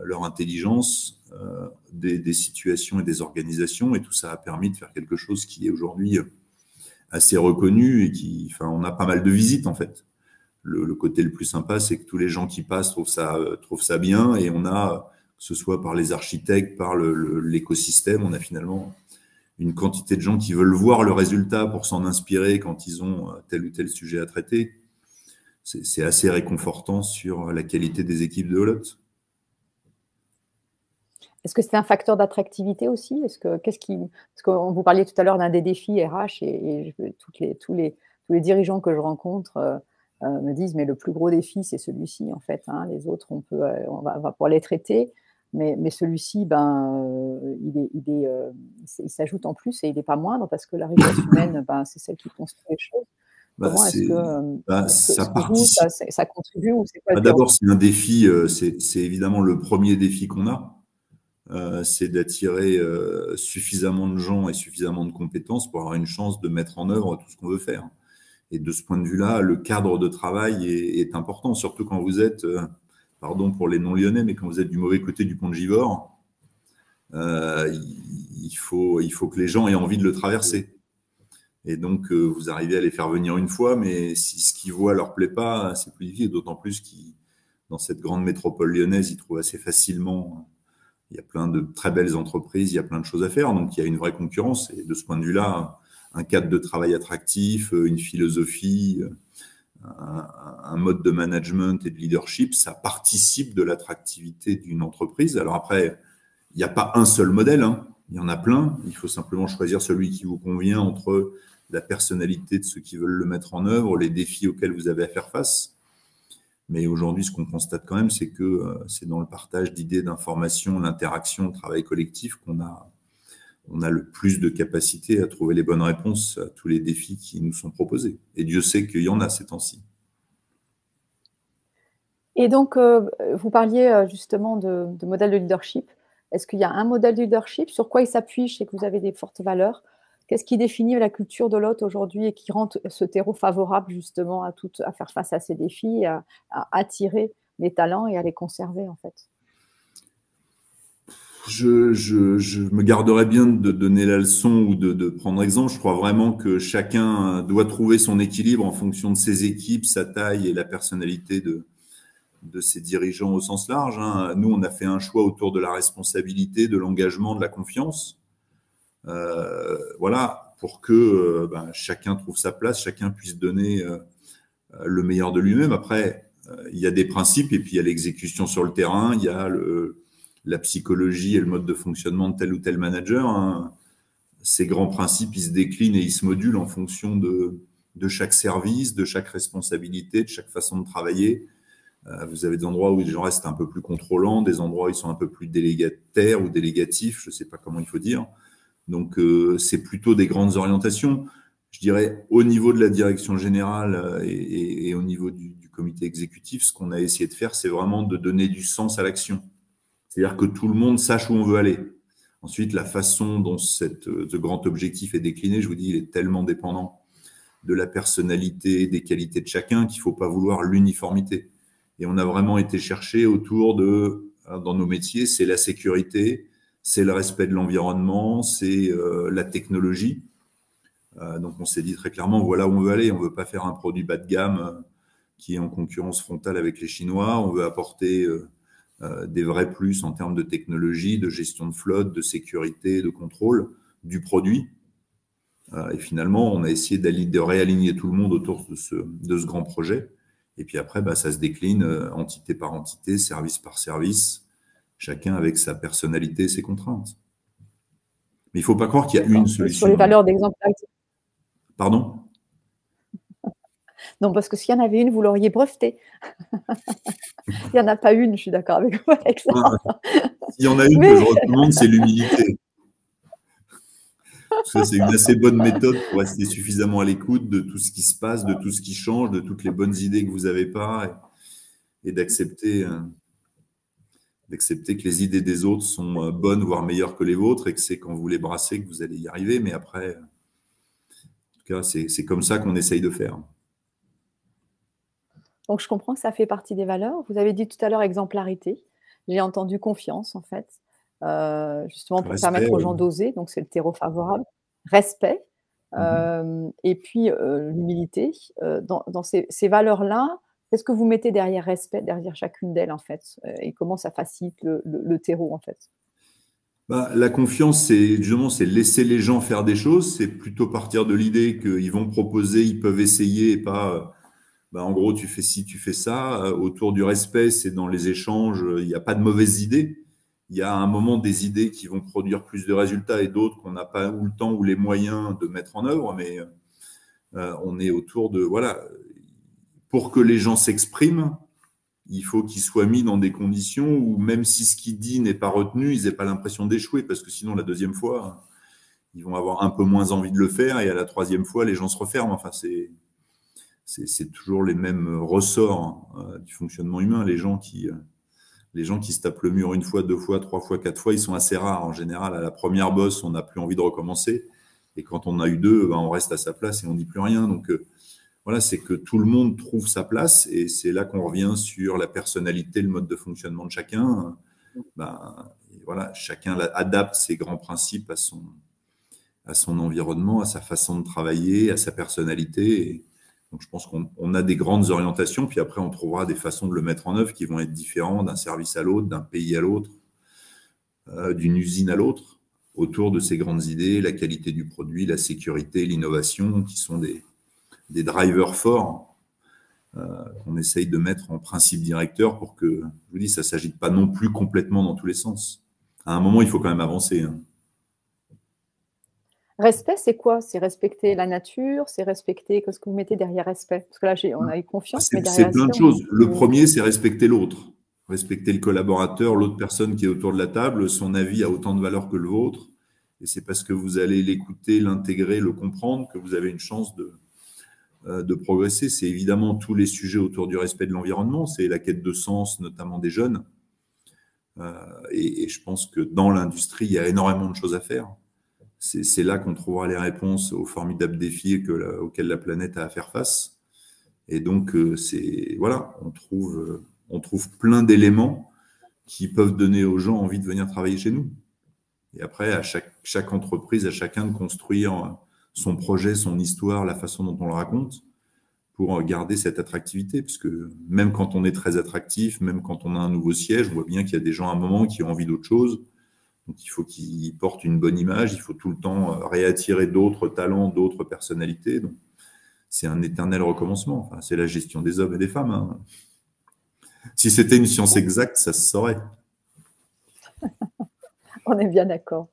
leur intelligence des situations et des organisations. Et tout ça a permis de faire quelque chose qui est aujourd'hui assez reconnu et enfin, on a pas mal de visites en fait. Le côté le plus sympa, c'est que tous les gens qui passent trouvent ça bien et on a, que ce soit par les architectes, par l'écosystème, on a finalement une quantité de gens qui veulent voir le résultat pour s'en inspirer quand ils ont tel ou tel sujet à traiter. C'est assez réconfortant sur la qualité des équipes de Holot. Est-ce que c'est un facteur d'attractivité aussi? Parce que vous parliez tout à l'heure d'un des défis RH et tous les dirigeants que je rencontre me disent mais le plus gros défi c'est celui-ci en fait. Hein. Les autres on va pouvoir les traiter, mais celui-ci il s'ajoute en plus et il n'est pas moindre parce que la richesse humaine c'est celle qui construit les choses. Comment est-ce ça que vous participe. ça contribue ou c'est quoi le D'abord, c'est un défi, c'est évidemment le premier défi qu'on a. C'est d'attirer suffisamment de gens et suffisamment de compétences pour avoir une chance de mettre en œuvre tout ce qu'on veut faire. Et de ce point de vue-là, le cadre de travail est important, surtout quand vous êtes, pardon pour les non-lyonnais, mais quand vous êtes du mauvais côté du pont de Givors, il faut que les gens aient envie de le traverser. Et donc, vous arrivez à les faire venir une fois, mais si ce qu'ils voient leur plaît pas, c'est plus difficile, d'autant plus qu'ils, dans cette grande métropole lyonnaise, ils trouvent assez facilement. Il y a plein de très belles entreprises, il y a plein de choses à faire, donc il y a une vraie concurrence. Et de ce point de vue-là, un cadre de travail attractif, une philosophie, un mode de management et de leadership, ça participe de l'attractivité d'une entreprise. Alors après, il n'y a pas un seul modèle, hein. Il y en a plein. Il faut simplement choisir celui qui vous convient entre la personnalité de ceux qui veulent le mettre en œuvre, les défis auxquels vous avez à faire face. Mais aujourd'hui, ce qu'on constate quand même, c'est que c'est dans le partage d'idées, d'informations, l'interaction, le travail collectif qu'on a le plus de capacité à trouver les bonnes réponses à tous les défis qui nous sont proposés. Et Dieu sait qu'il y en a ces temps-ci. Et donc, vous parliez justement de modèle de leadership. Est-ce qu'il y a un modèle de leadership? Sur quoi il s'appuie? Je sais que vous avez des fortes valeurs. Qu'est-ce qui définit la culture de l'hôte aujourd'hui et qui rend ce terreau favorable justement à faire face à ces défis, à attirer les talents et à les conserver en fait? Je me garderais bien de donner la leçon ou de prendre exemple. Je crois vraiment que chacun doit trouver son équilibre en fonction de ses équipes, sa taille et la personnalité de ses dirigeants au sens large. Hein. Nous, on a fait un choix autour de la responsabilité, de l'engagement, de la confiance. Voilà, pour que chacun trouve sa place, chacun puisse donner le meilleur de lui-même. Après, il y a des principes et puis il y a l'exécution sur le terrain, il y a la psychologie et le mode de fonctionnement de tel ou tel manager. Hein. Ces grands principes, ils se déclinent et ils se modulent en fonction de chaque service, de chaque responsabilité, de chaque façon de travailler. Vous avez des endroits où les gens restent un peu plus contrôlants, des endroits où ils sont un peu plus délégataires ou délégatifs, je ne sais pas comment il faut dire. Donc, c'est plutôt des grandes orientations. Je dirais, au niveau de la direction générale et au niveau du comité exécutif, ce qu'on a essayé de faire, c'est vraiment de donner du sens à l'action. C'est-à-dire que tout le monde sache où on veut aller. Ensuite, la façon dont ce grand objectif est décliné, je vous dis, il est tellement dépendant de la personnalité, des qualités de chacun qu'il ne faut pas vouloir l'uniformité. Et on a vraiment été chercher autour dans nos métiers, c'est la sécurité, c'est le respect de l'environnement, c'est la technologie. Donc on s'est dit très clairement, voilà où on veut aller. On ne veut pas faire un produit bas de gamme qui est en concurrence frontale avec les Chinois. On veut apporter des vrais plus en termes de technologie, de gestion de flotte, de sécurité, de contrôle du produit. Et finalement, on a essayé de réaligner tout le monde autour de ce grand projet. Et puis après, ça se décline entité par entité, service par service, chacun avec sa personnalité et ses contraintes. Mais il ne faut pas croire qu'il y a une solution. Sur les valeurs d'exemplarité. Pardon? Non, parce que s'il y en avait une, vous l'auriez brevetée. Il n'y en a pas une, je suis d'accord avec vous avec ça. S'il y en a une que je recommande, c'est l'humilité. Parce que c'est une assez bonne méthode pour rester suffisamment à l'écoute de tout ce qui se passe, de tout ce qui change, de toutes les bonnes idées que vous n'avez pas et d'accepter que les idées des autres sont bonnes, voire meilleures que les vôtres et que c'est quand vous les brassez que vous allez y arriver. Mais après, en tout cas, c'est comme ça qu'on essaye de faire. Donc, je comprends que ça fait partie des valeurs. Vous avez dit tout à l'heure exemplarité. J'ai entendu confiance, en fait, justement pour permettre aux gens d'oser. Donc, c'est le terreau favorable. Respect. Et puis, l'humilité. Dans ces valeurs-là, qu'est-ce que vous mettez derrière respect, derrière chacune d'elles, en fait? Et comment ça facilite le terreau, en fait? Bah, la confiance, c'est justement, c'est laisser les gens faire des choses. C'est plutôt partir de l'idée qu'ils vont proposer, ils peuvent essayer et pas, bah, en gros, tu fais ci, tu fais ça. Autour du respect, c'est dans les échanges. Il n'y a pas de mauvaises idées. Il y a à un moment des idées qui vont produire plus de résultats et d'autres qu'on n'a pas ou le temps ou les moyens de mettre en œuvre. Mais on est autour de, voilà, pour que les gens s'expriment, il faut qu'ils soient mis dans des conditions où même si ce qu'il dit n'est pas retenu, ils n'aient pas l'impression d'échouer, parce que sinon, la deuxième fois, ils vont avoir un peu moins envie de le faire, et à la troisième fois, les gens se referment. Enfin, c'est toujours les mêmes ressorts du fonctionnement humain. Les gens qui se tapent le mur une fois, deux fois, trois fois, quatre fois, ils sont assez rares. En général, à la première bosse, on n'a plus envie de recommencer. Et quand on a eu deux, ben, on reste à sa place et on ne dit plus rien. Donc, voilà, c'est que tout le monde trouve sa place et c'est là qu'on revient sur la personnalité, le mode de fonctionnement de chacun. Ben, voilà, chacun adapte ses grands principes à son environnement, à sa façon de travailler, à sa personnalité. Et donc, je pense qu'on a des grandes orientations, puis après, on trouvera des façons de le mettre en œuvre qui vont être différentes d'un service à l'autre, d'un pays à l'autre, d'une usine à l'autre, autour de ces grandes idées, la qualité du produit, la sécurité, l'innovation, qui sont des drivers forts qu'on essaye de mettre en principe directeur pour que, je vous dis, ça ne s'agite pas non plus complètement dans tous les sens. À un moment, il faut quand même avancer. Hein. Respect, c'est quoi? C'est respecter la nature? C'est respecter qu'est-ce que vous mettez derrière respect? Parce que là, on a eu confiance, mais derrière C'est plein respect, de choses. Le premier, c'est respecter l'autre. Respecter le collaborateur, l'autre personne qui est autour de la table, son avis a autant de valeur que le vôtre. Et c'est parce que vous allez l'écouter, l'intégrer, le comprendre que vous avez une chance de progresser. C'est évidemment tous les sujets autour du respect de l'environnement. C'est la quête de sens, notamment des jeunes. Et je pense que dans l'industrie, il y a énormément de choses à faire. C'est là qu'on trouvera les réponses aux formidables défis auxquels la planète a à faire face. Et donc, voilà, on trouve plein d'éléments qui peuvent donner aux gens envie de venir travailler chez nous. Et après, à chaque entreprise, à chacun de construire son projet, son histoire, la façon dont on le raconte, pour garder cette attractivité. Parce que même quand on est très attractif, même quand on a un nouveau siège, on voit bien qu'il y a des gens à un moment qui ont envie d'autre chose. Donc, il faut qu'ils portent une bonne image. Il faut tout le temps réattirer d'autres talents, d'autres personnalités. Donc, c'est un éternel recommencement. Enfin, c'est la gestion des hommes et des femmes. Hein. Si c'était une science exacte, ça se saurait. On est bien d'accord.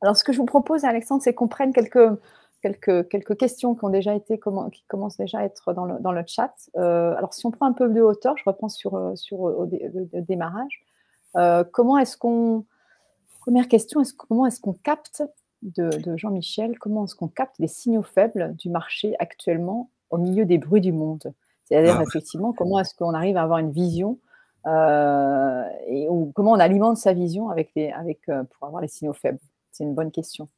Alors, ce que je vous propose, Alexandre, c'est qu'on prenne quelques questions qui qui commencent déjà à être dans le chat. Alors, si on prend un peu de hauteur, je reprends sur le démarrage. Première question, comment est-ce qu'on capte, de Jean-Michel, comment est-ce qu'on capte les signaux faibles du marché actuellement au milieu des bruits du monde? C'est-à-dire, effectivement, comment est-ce qu'on arrive à avoir une vision ou comment on alimente sa vision pour avoir les signaux faibles? C'est une bonne question.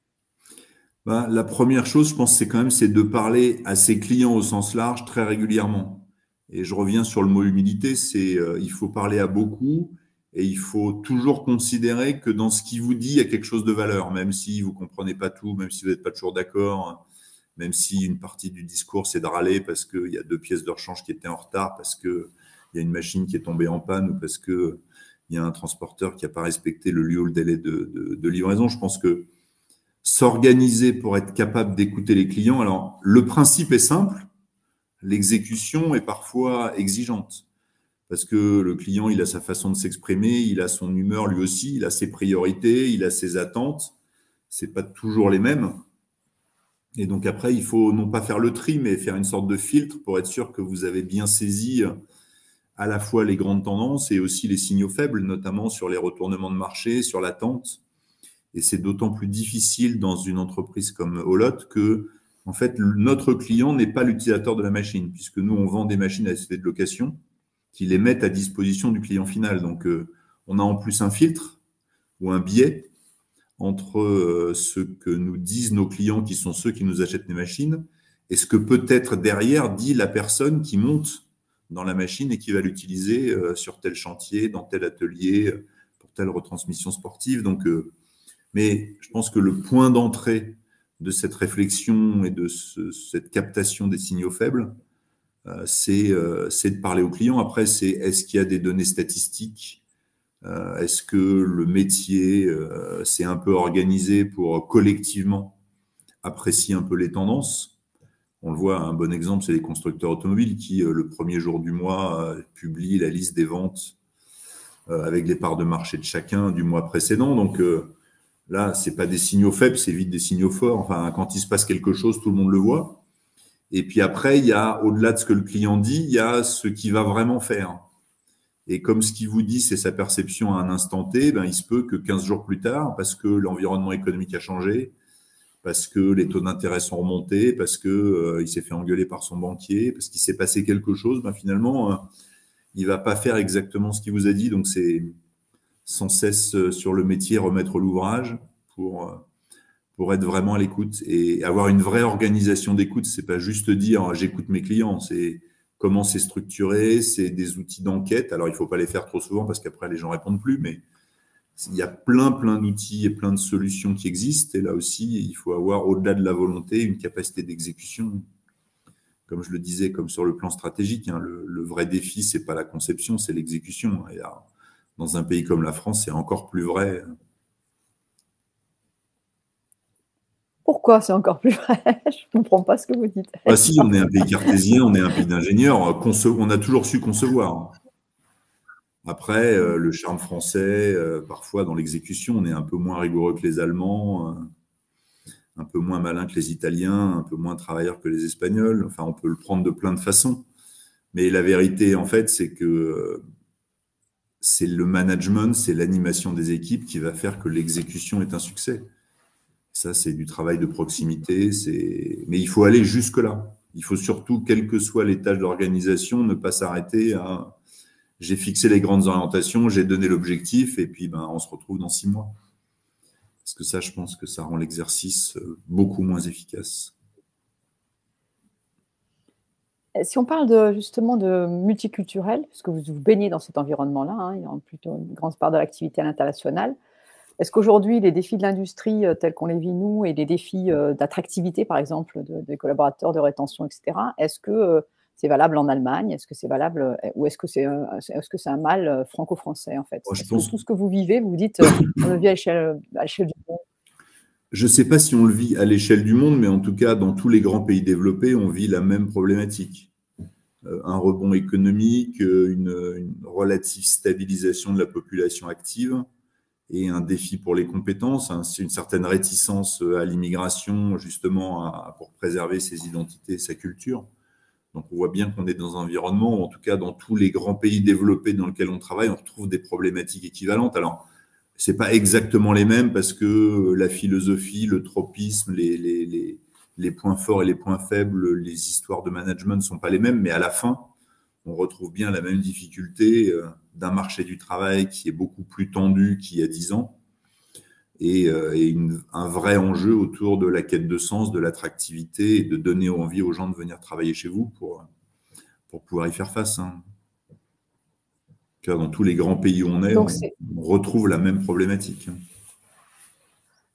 Ben, la première chose, je pense, c'est de parler à ses clients au sens large très régulièrement. Et je reviens sur le mot humilité, il faut parler à beaucoup et il faut toujours considérer que dans ce qu'il vous dit, il y a quelque chose de valeur, même si vous comprenez pas tout, même si vous n'êtes pas toujours d'accord, même si une partie du discours c'est de râler parce qu'il y a 2 pièces de rechange qui étaient en retard, parce que il y a une machine qui est tombée en panne ou parce que il y a un transporteur qui n'a pas respecté le lieu ou le délai de livraison. Je pense que s'organiser pour être capable d'écouter les clients. Alors, le principe est simple, l'exécution est parfois exigeante parce que le client, il a sa façon de s'exprimer, il a son humeur lui aussi, il a ses priorités, il a ses attentes. C'est pas toujours les mêmes. Et donc après, il faut non pas faire le tri, mais faire une sorte de filtre pour être sûr que vous avez bien saisi à la fois les grandes tendances et aussi les signaux faibles, notamment sur les retournements de marché, sur l'attente. Et c'est d'autant plus difficile dans une entreprise comme Olot que, en fait, notre client n'est pas l'utilisateur de la machine, puisque nous, on vend des machines à la société de location qui les mettent à disposition du client final. Donc, on a en plus un filtre ou un biais entre ce que nous disent nos clients, qui sont ceux qui nous achètent les machines, et ce que peut-être derrière dit la personne qui monte dans la machine et qui va l'utiliser sur tel chantier, dans tel atelier, pour telle retransmission sportive. Donc, mais je pense que le point d'entrée de cette réflexion et de cette captation des signaux faibles, c'est de parler aux clients. Après, c'est est-ce qu'il y a des données statistiques? Est-ce que le métier s'est un peu organisé pour collectivement apprécier un peu les tendances? On le voit, un bon exemple, c'est les constructeurs automobiles qui, le premier jour du mois, publient la liste des ventes avec les parts de marché de chacun du mois précédent. Donc là, c'est pas des signaux faibles, c'est vite des signaux forts. Enfin, quand il se passe quelque chose, tout le monde le voit. Et puis après, il y a, au-delà de ce que le client dit, il y a ce qu'il va vraiment faire. Et comme ce qu'il vous dit, c'est sa perception à un instant T, ben, il se peut que 15 jours plus tard, parce que l'environnement économique a changé, parce que les taux d'intérêt sont remontés, parce que il s'est fait engueuler par son banquier, parce qu'il s'est passé quelque chose, ben, finalement, il va pas faire exactement ce qu'il vous a dit. Donc, c'est sans cesse sur le métier remettre l'ouvrage pour être vraiment à l'écoute et avoir une vraie organisation d'écoute. C'est pas juste dire j'écoute mes clients, c'est comment c'est structuré, c'est des outils d'enquête. Alors il faut pas les faire trop souvent parce qu'après les gens répondent plus, mais il y a plein d'outils et plein de solutions qui existent. Et là aussi, il faut avoir au-delà de la volonté une capacité d'exécution. Comme je le disais, comme sur le plan stratégique, hein, le vrai défi c'est pas la conception, c'est l'exécution. Et là, dans un pays comme la France, c'est encore plus vrai. Pourquoi c'est encore plus vrai? Je ne comprends pas ce que vous dites. Ah si, on est un pays cartésien, on est un pays d'ingénieurs, on a toujours su concevoir. Après, le charme français, parfois dans l'exécution, on est un peu moins rigoureux que les Allemands, un peu moins malin que les Italiens, un peu moins travailleur que les Espagnols. Enfin, on peut le prendre de plein de façons. Mais la vérité, en fait, c'est que c'est le management, c'est l'animation des équipes qui va faire que l'exécution est un succès. Ça, c'est du travail de proximité. Mais il faut aller jusque-là. Il faut surtout, quelles que soient les tâches d'organisation, ne pas s'arrêter à j'ai fixé les grandes orientations, j'ai donné l'objectif, et puis ben, on se retrouve dans 6 mois. Parce que ça, je pense que ça rend l'exercice beaucoup moins efficace. Si on parle justement de multiculturel, puisque vous vous baignez dans cet environnement-là, hein, il y a plutôt une grande part de l'activité à l'international, est-ce qu'aujourd'hui, les défis de l'industrie tels qu'on les vit nous et les défis d'attractivité, par exemple, des collaborateurs, de rétention, etc., est-ce que c'est valable en Allemagne? Est-ce que c'est valable ou est-ce que c'est un mal franco-français, en fait? Je Est-ce pense... que tout ce que vous vivez, vous dites, on le vit à l'échelle du monde? Je ne sais pas si on le vit à l'échelle du monde, mais en tout cas, dans tous les grands pays développés, on vit la même problématique. Un rebond économique, une relative stabilisation de la population active et un défi pour les compétences. C'est une certaine réticence à l'immigration, justement, pour préserver ses identités et sa culture. Donc, on voit bien qu'on est dans un environnement où, en tout cas, dans tous les grands pays développés dans lesquels on travaille, on retrouve des problématiques équivalentes. Alors, c'est pas exactement les mêmes parce que la philosophie, le tropisme, les points forts et les points faibles, les histoires de management ne sont pas les mêmes, mais à la fin, on retrouve bien la même difficulté d'un marché du travail qui est beaucoup plus tendu qu'il y a 10 ans et un vrai enjeu autour de la quête de sens, de l'attractivité et de donner envie aux gens de venir travailler chez vous pour pouvoir y faire face. Hein. Car dans tous les grands pays où on est, Donc, on retrouve la même problématique.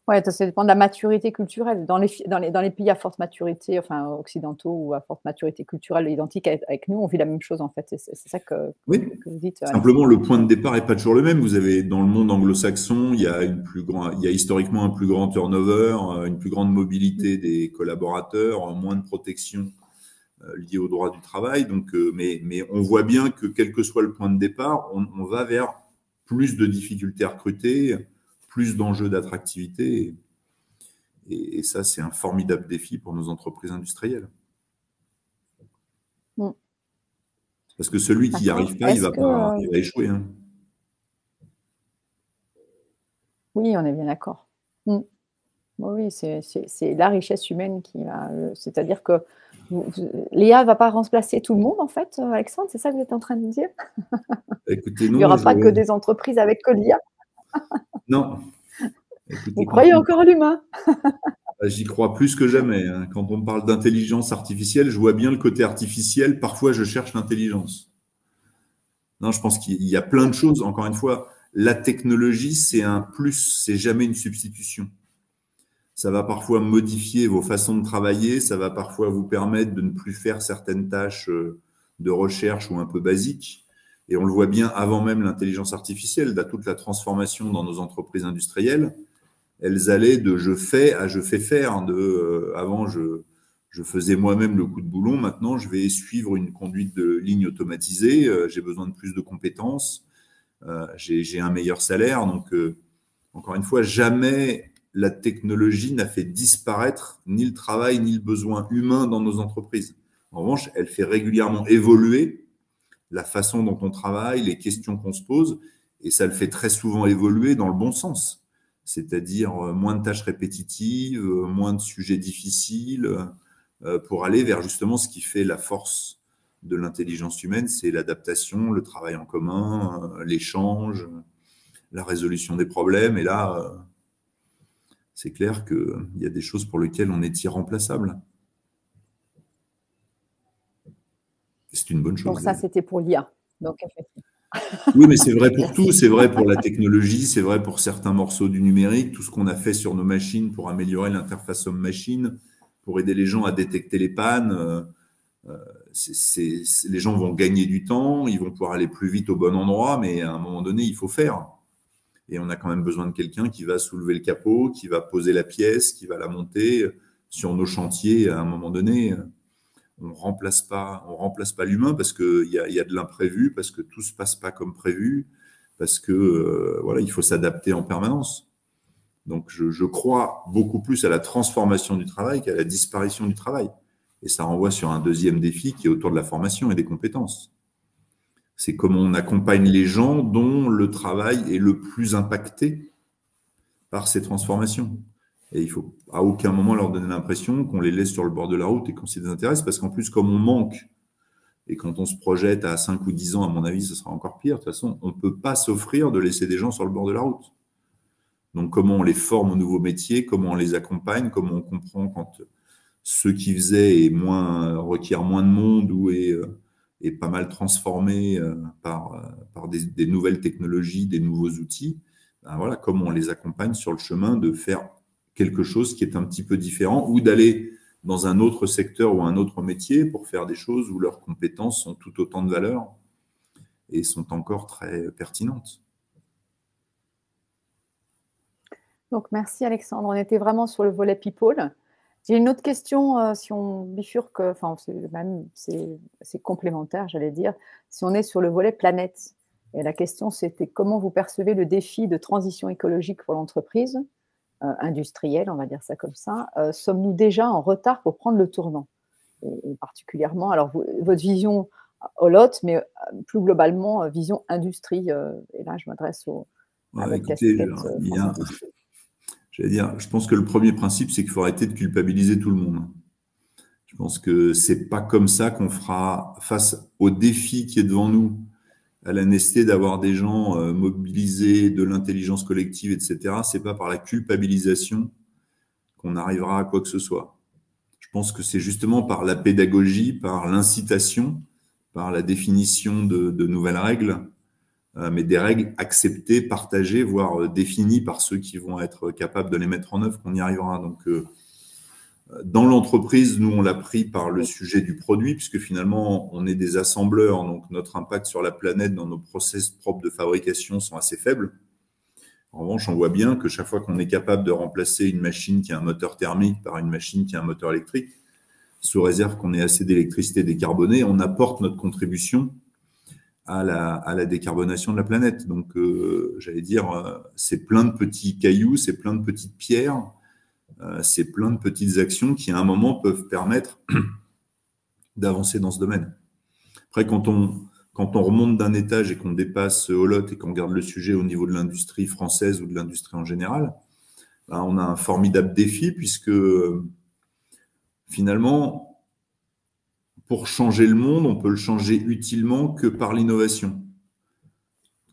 ouais, ça dépend de la maturité culturelle. Dans les pays à forte maturité, enfin occidentaux ou à forte maturité culturelle identique avec nous, on vit la même chose en fait. C'est ça que Oui. vous dites. Simplement, le point de départ n'est pas toujours le même. Vous avez dans le monde anglo-saxon, il y a historiquement un plus grand turnover, une plus grande mobilité des collaborateurs, moins de protection liée au droit du travail. Donc, mais on voit bien que quel que soit le point de départ, on va vers plus de difficultés à recruter, plus d'enjeux d'attractivité. Et ça, c'est un formidable défi pour nos entreprises industrielles. Parce que celui qui n'y arrive pas, il va échouer. Hein. Oui, on est bien d'accord. Oui, c'est la richesse humaine qui va. C'est-à-dire que l'IA ne va pas remplacer tout le monde, en fait, Alexandre, c'est ça que vous êtes en train de dire? Écoutez, non, il n'y aura pas que des entreprises avec que l'IA. Non. Écoutez, vous croyez encore à l'humain? J'y crois plus que jamais. Hein. Quand on me parle d'intelligence artificielle, je vois bien le côté artificiel. Parfois, je cherche l'intelligence. Non, je pense qu'il y a plein de choses. Encore une fois, la technologie, c'est un plus, c'est jamais une substitution. Ça va parfois modifier vos façons de travailler, ça va parfois vous permettre de ne plus faire certaines tâches de recherche ou un peu basiques. Et on le voit bien avant même l'intelligence artificielle, toute la transformation dans nos entreprises industrielles. Elles allaient de je fais à je fais faire. Avant, je faisais moi-même le coup de boulon. Maintenant, je vais suivre une conduite de ligne automatisée. J'ai besoin de plus de compétences. J'ai un meilleur salaire. Donc, encore une fois, jamais la technologie n'a fait disparaître ni le travail ni le besoin humain dans nos entreprises. En revanche, elle fait régulièrement évoluer la façon dont on travaille, les questions qu'on se pose, et ça le fait très souvent évoluer dans le bon sens. C'est-à-dire moins de tâches répétitives, moins de sujets difficiles, pour aller vers justement ce qui fait la force de l'intelligence humaine, c'est l'adaptation, le travail en commun, l'échange, la résolution des problèmes. Et là, c'est clair qu'il y a des choses pour lesquelles on est irremplaçable. C'est une bonne chose. Donc ça, c'était pour l'IA. Donc, effectivement. Oui, mais c'est vrai pour tout. C'est vrai pour la technologie, c'est vrai pour certains morceaux du numérique, tout ce qu'on a fait sur nos machines pour améliorer l'interface homme-machine, pour aider les gens à détecter les pannes. Les gens vont gagner du temps, ils vont pouvoir aller plus vite au bon endroit, mais à un moment donné, il faut faire. Et on a quand même besoin de quelqu'un qui va soulever le capot, qui va poser la pièce, qui va la monter sur nos chantiers. À un moment donné, on remplace pas l'humain parce qu'il y a de l'imprévu, parce que tout se passe pas comme prévu, parce que voilà, il faut s'adapter en permanence. Donc, je crois beaucoup plus à la transformation du travail qu'à la disparition du travail. Et ça renvoie sur un deuxième défi qui est autour de la formation et des compétences. C'est comment on accompagne les gens dont le travail est le plus impacté par ces transformations. Et il faut à aucun moment leur donner l'impression qu'on les laisse sur le bord de la route et qu'on s'y désintéresse, parce qu'en plus, comme on manque, et quand on se projette à 5 ou 10 ans, à mon avis, ce sera encore pire. De toute façon, on ne peut pas s'offrir de laisser des gens sur le bord de la route. Donc, comment on les forme aux nouveaux métiers, comment on les accompagne, comment on comprend quand ce qui faisait requiert moins de monde ou est pas mal transformé par des nouvelles technologies, des nouveaux outils. Ben voilà, comment on les accompagne sur le chemin de faire quelque chose qui est un petit peu différent ou d'aller dans un autre secteur ou un autre métier pour faire des choses où leurs compétences sont tout autant de valeur et sont encore très pertinentes. Donc, merci Alexandre. On était vraiment sur le volet people. J'ai une autre question, si on bifurque, enfin, c'est complémentaire, j'allais dire, si on est sur le volet planète. Et la question, c'était comment vous percevez le défi de transition écologique pour l'entreprise industrielle, on va dire ça comme ça. Sommes-nous déjà en retard pour prendre le tournant? Et particulièrement, alors, votre vision Holot, mais plus globalement, vision industrie. Et là, je m'adresse à votre casquette. J'allais dire, je pense que le premier principe, c'est qu'il faut arrêter de culpabiliser tout le monde. Je pense que c'est pas comme ça qu'on fera face au défi qui est devant nous, à la nécessité d'avoir des gens mobilisés, de l'intelligence collective, etc. C'est pas par la culpabilisation qu'on arrivera à quoi que ce soit. Je pense que c'est justement par la pédagogie, par l'incitation, par la définition de nouvelles règles, mais des règles acceptées, partagées, voire définies par ceux qui vont être capables de les mettre en œuvre, qu'on y arrivera. Donc, dans l'entreprise, nous, on l'a pris par le sujet du produit, puisque finalement, on est des assembleurs, donc notre impact sur la planète dans nos process propres de fabrication sont assez faibles. En revanche, on voit bien que chaque fois qu'on est capable de remplacer une machine qui a un moteur thermique par une machine qui a un moteur électrique, sous réserve qu'on ait assez d'électricité décarbonée, on apporte notre contribution à la décarbonation de la planète. Donc, j'allais dire, c'est plein de petits cailloux, c'est plein de petites pierres, c'est plein de petites actions qui, à un moment, peuvent permettre d'avancer dans ce domaine. Après, quand on remonte d'un étage et qu'on dépasse Holot et qu'on regarde le sujet au niveau de l'industrie française ou de l'industrie en général, ben, on a un formidable défi puisque, finalement, pour changer le monde, on peut le changer utilement que par l'innovation.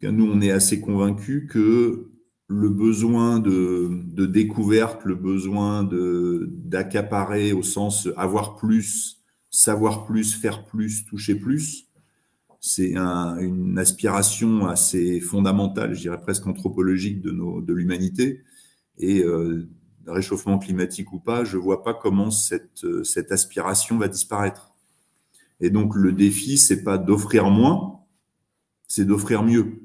Nous, on est assez convaincus que le besoin de découverte, le besoin d'accaparer au sens avoir plus, savoir plus, faire plus, toucher plus, c'est une aspiration assez fondamentale, je dirais presque anthropologique de l'humanité, et réchauffement climatique ou pas, je ne vois pas comment cette aspiration va disparaître. Et donc, le défi, c'est pas d'offrir moins, c'est d'offrir mieux.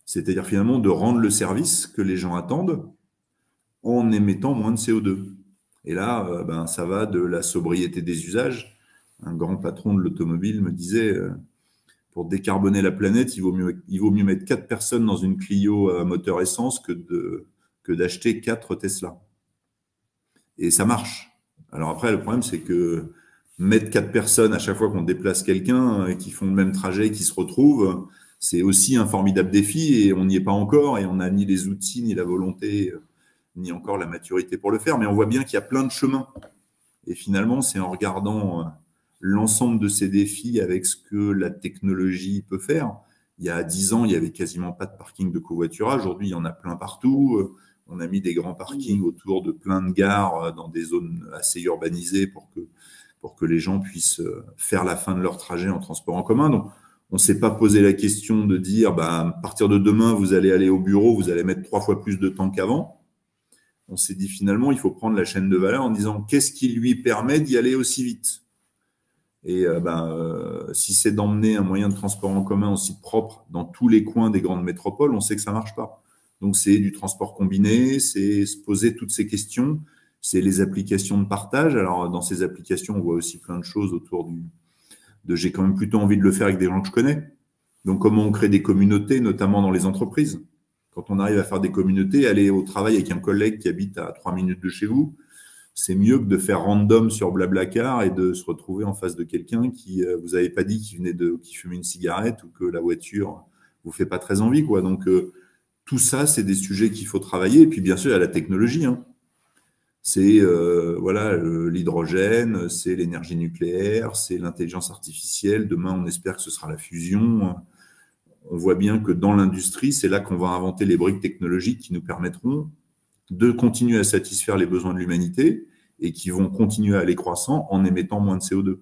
C'est-à-dire finalement de rendre le service que les gens attendent en émettant moins de CO2. Et là, ça va de la sobriété des usages. Un grand patron de l'automobile me disait, pour décarboner la planète, il vaut mieux mettre 4 personnes dans une Clio à moteur essence que d'acheter 4 Tesla. Et ça marche. Alors après, le problème, c'est que mettre 4 personnes à chaque fois qu'on déplace quelqu'un, qui font le même trajet, qui se retrouvent, c'est aussi un formidable défi et on n'y est pas encore et on n'a ni les outils, ni la volonté, ni encore la maturité pour le faire. Mais on voit bien qu'il y a plein de chemins. Et finalement, c'est en regardant l'ensemble de ces défis avec ce que la technologie peut faire. Il y a 10 ans, il n'y avait quasiment pas de parking de covoiturage. Aujourd'hui, il y en a plein partout. On a mis des grands parkings autour de plein de gares dans des zones assez urbanisées pour que les gens puissent faire la fin de leur trajet en transport en commun. Donc, on ne s'est pas posé la question de dire, à partir de demain, vous allez aller au bureau, vous allez mettre 3 fois plus de temps qu'avant. On s'est dit finalement, il faut prendre la chaîne de valeur en disant qu'est-ce qui lui permet d'y aller aussi vite. Et si c'est d'emmener un moyen de transport en commun aussi propre dans tous les coins des grandes métropoles, on sait que ça marche pas. Donc c'est du transport combiné, c'est se poser toutes ces questions, c'est les applications de partage. Alors dans ces applications, on voit aussi plein de choses autour de j'ai quand même plutôt envie de le faire avec des gens que je connais. Donc comment on crée des communautés, notamment dans les entreprises. Quand on arrive à faire des communautés, aller au travail avec un collègue qui habite à 3 minutes de chez vous, c'est mieux que de faire random sur Blablacar et de se retrouver en face de quelqu'un qui vous avait pas dit qui fumait une cigarette ou que la voiture vous fait pas très envie, quoi. Donc tout ça, c'est des sujets qu'il faut travailler. Et puis bien sûr, il y a la technologie. C'est l'hydrogène, c'est l'énergie nucléaire, c'est l'intelligence artificielle. Demain, on espère que ce sera la fusion. On voit bien que dans l'industrie, c'est là qu'on va inventer les briques technologiques qui nous permettront de continuer à satisfaire les besoins de l'humanité et qui vont continuer à aller croissant en émettant moins de CO2.